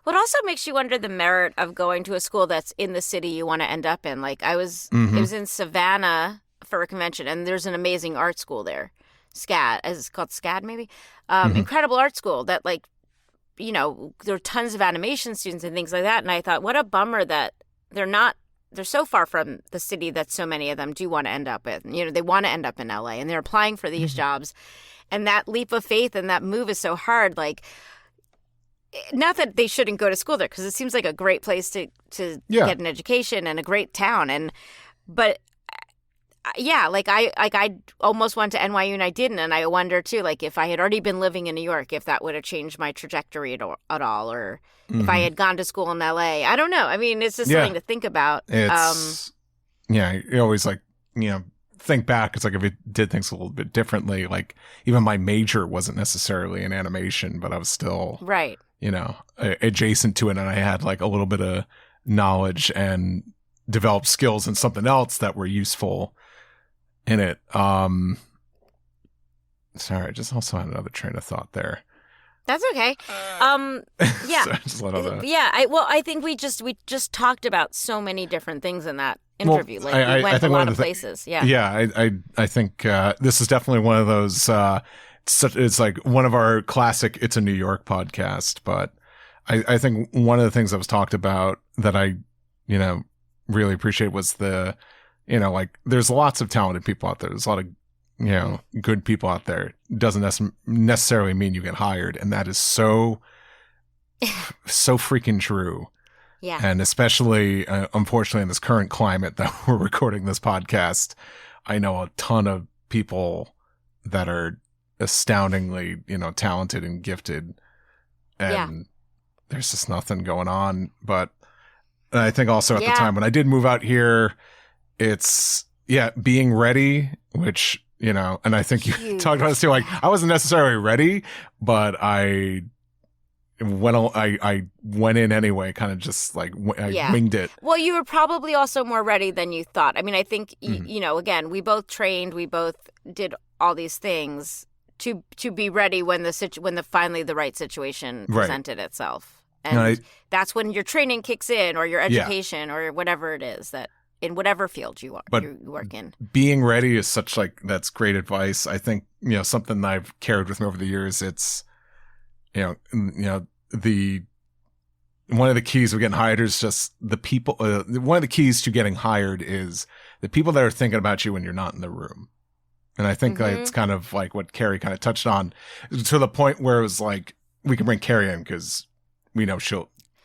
What also makes you wonder the merit of going to a school that's in the city you want to end up in. Like, I was in Savannah for a convention, and there's an amazing art school there, SCAD, as it's called, SCAD maybe. Incredible art school that, like, there are tons of animation students and things like that. And I thought, what a bummer that they're so far from the city that so many of them do want to end up in. They want to end up in LA, and they're applying for these jobs. And that leap of faith and that move is so hard. Like, not that they shouldn't go to school there, because it seems like a great place to get an education and a great town. But like I almost went to NYU and I didn't. And I wonder too, like, if I had already been living in New York, if that would have changed my trajectory at all, or if I had gone to school in LA. I don't know. I mean, it's just something to think about. It's, you always, like, think back. It's like, if it did things a little bit differently, like, even my major wasn't necessarily in animation, but I was still right, adjacent to it, and I had, like, a little bit of knowledge and developed skills in something else that were useful in it. Sorry, I just also had another train of thought there. That's okay. Yeah. Sorry, just let out that. Yeah. I think we just talked about so many different things in that interview. Well, like, we went a lot of places. Yeah. Yeah. I think this is definitely one of those. It's like one of our classic "It's a New York" podcast. But I think one of the things that was talked about that I, really appreciate was the, like, there's lots of talented people out there. There's a lot of, good people out there. Doesn't necessarily mean you get hired. And that is so freaking true. Yeah. And especially, unfortunately, in this current climate that we're recording this podcast, I know a ton of people that are astoundingly, talented and gifted. And there's just nothing going on. But I think also at the time when I did move out here, it's, being ready, which, and I think you talked about this too. Like, I wasn't necessarily ready, but I went in anyway, kind of just like winged it. Well, you were probably also more ready than you thought. I mean, I think, again, we both trained, we both did all these things to be ready when finally the right situation presented itself. And that's when your training kicks in, or your education, or whatever it is that in whatever field you work in. Being ready is such, like, that's great advice. I think, something that I've carried with me over the years, it's, one of the keys of getting hired is just the people. One of the keys to getting hired is the people that are thinking about you when you're not in the room. And I think it's kind of like what Carrie kind of touched on, to the point where it was like, we can bring Carrie in because we know she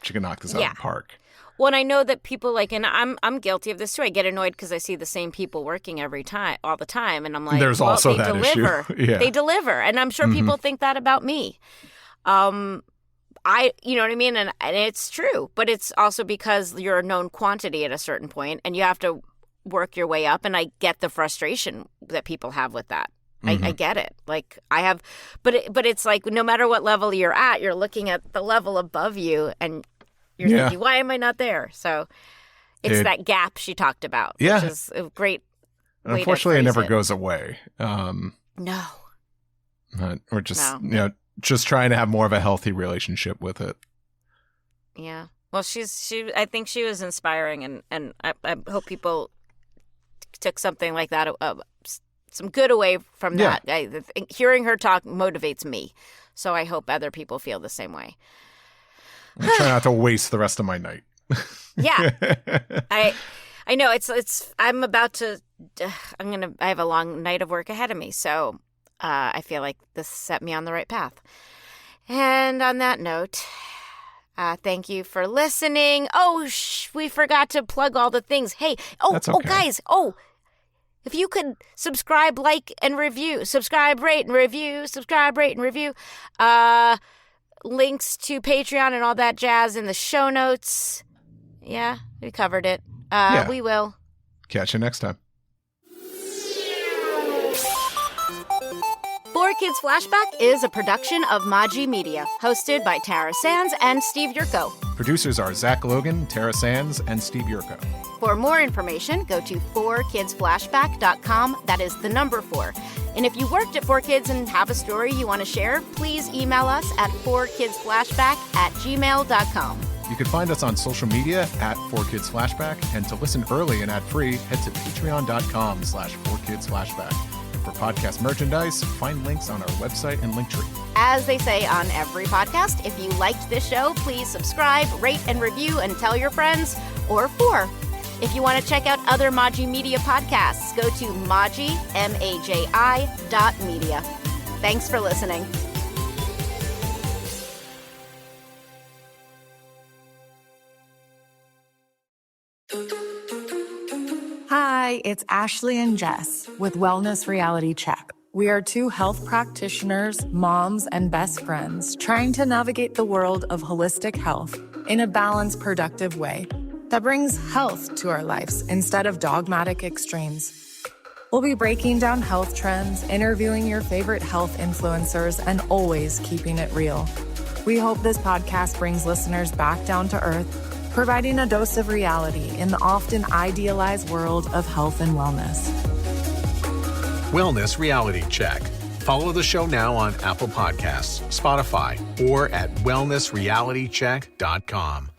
can knock this out of the park. Well, and I know that people, like, and I'm guilty of this too. I get annoyed because I see the same people working all the time, and I'm like, there's also that deliver. issue. They deliver, and I'm sure people think that about me. you know what I mean? And it's true, but it's also because you're a known quantity at a certain point and you have to work your way up. And I get the frustration that people have with that. I get it. Like I have, but it's like no matter what level you're at, you're looking at the level above you and you're thinking, why am I not there? So it's that gap she talked about, which is a great way unfortunately, to it never it. goes away. No. We're just, just trying to have more of a healthy relationship with it. Yeah. Well, I think she was inspiring and I hope people took something like that, some good away from that. I think hearing her talk motivates me. So I hope other people feel the same way. I try not to waste the rest of my night. Yeah. I know I'm about to, I have a long night of work ahead of me. So I feel like this set me on the right path. And on that note, thank you for listening. Oh, we forgot to plug all the things. Hey, guys. If you could subscribe, like, and review. Subscribe, rate, and review. Subscribe, rate, and review. Links to Patreon and all that jazz in the show notes. Yeah, we covered it. We will. Catch you next time. 4Kids Flashback is a production of Maji Media, hosted by Tara Sands and Steve Yurko. Producers are Zach Logan, Tara Sands, and Steve Yurko. For more information, go to 4kidsflashback.com. That is the number 4. And if you worked at 4Kids and have a story you want to share, please email us at 4kidsflashback@gmail.com. You can find us on social media at 4Kids Flashback, and to listen early and ad-free, head to patreon.com/4kidsflashback. For podcast merchandise, find links on our website and Linktree. As they say on every podcast, if you liked this show, please subscribe, rate, and review, and tell your friends, or 4. If you want to check out other Maji Media podcasts, go to Maji, MAJI.media. Thanks for listening. Hi, it's Ashley and Jess with Wellness Reality Check. We are 2 health practitioners, moms, and best friends trying to navigate the world of holistic health in a balanced, productive way that brings health to our lives instead of dogmatic extremes. We'll be breaking down health trends, interviewing your favorite health influencers, and always keeping it real. We hope this podcast brings listeners back down to earth, providing a dose of reality in the often idealized world of health and wellness. Wellness Reality Check. Follow the show now on Apple Podcasts, Spotify, or at wellnessrealitycheck.com.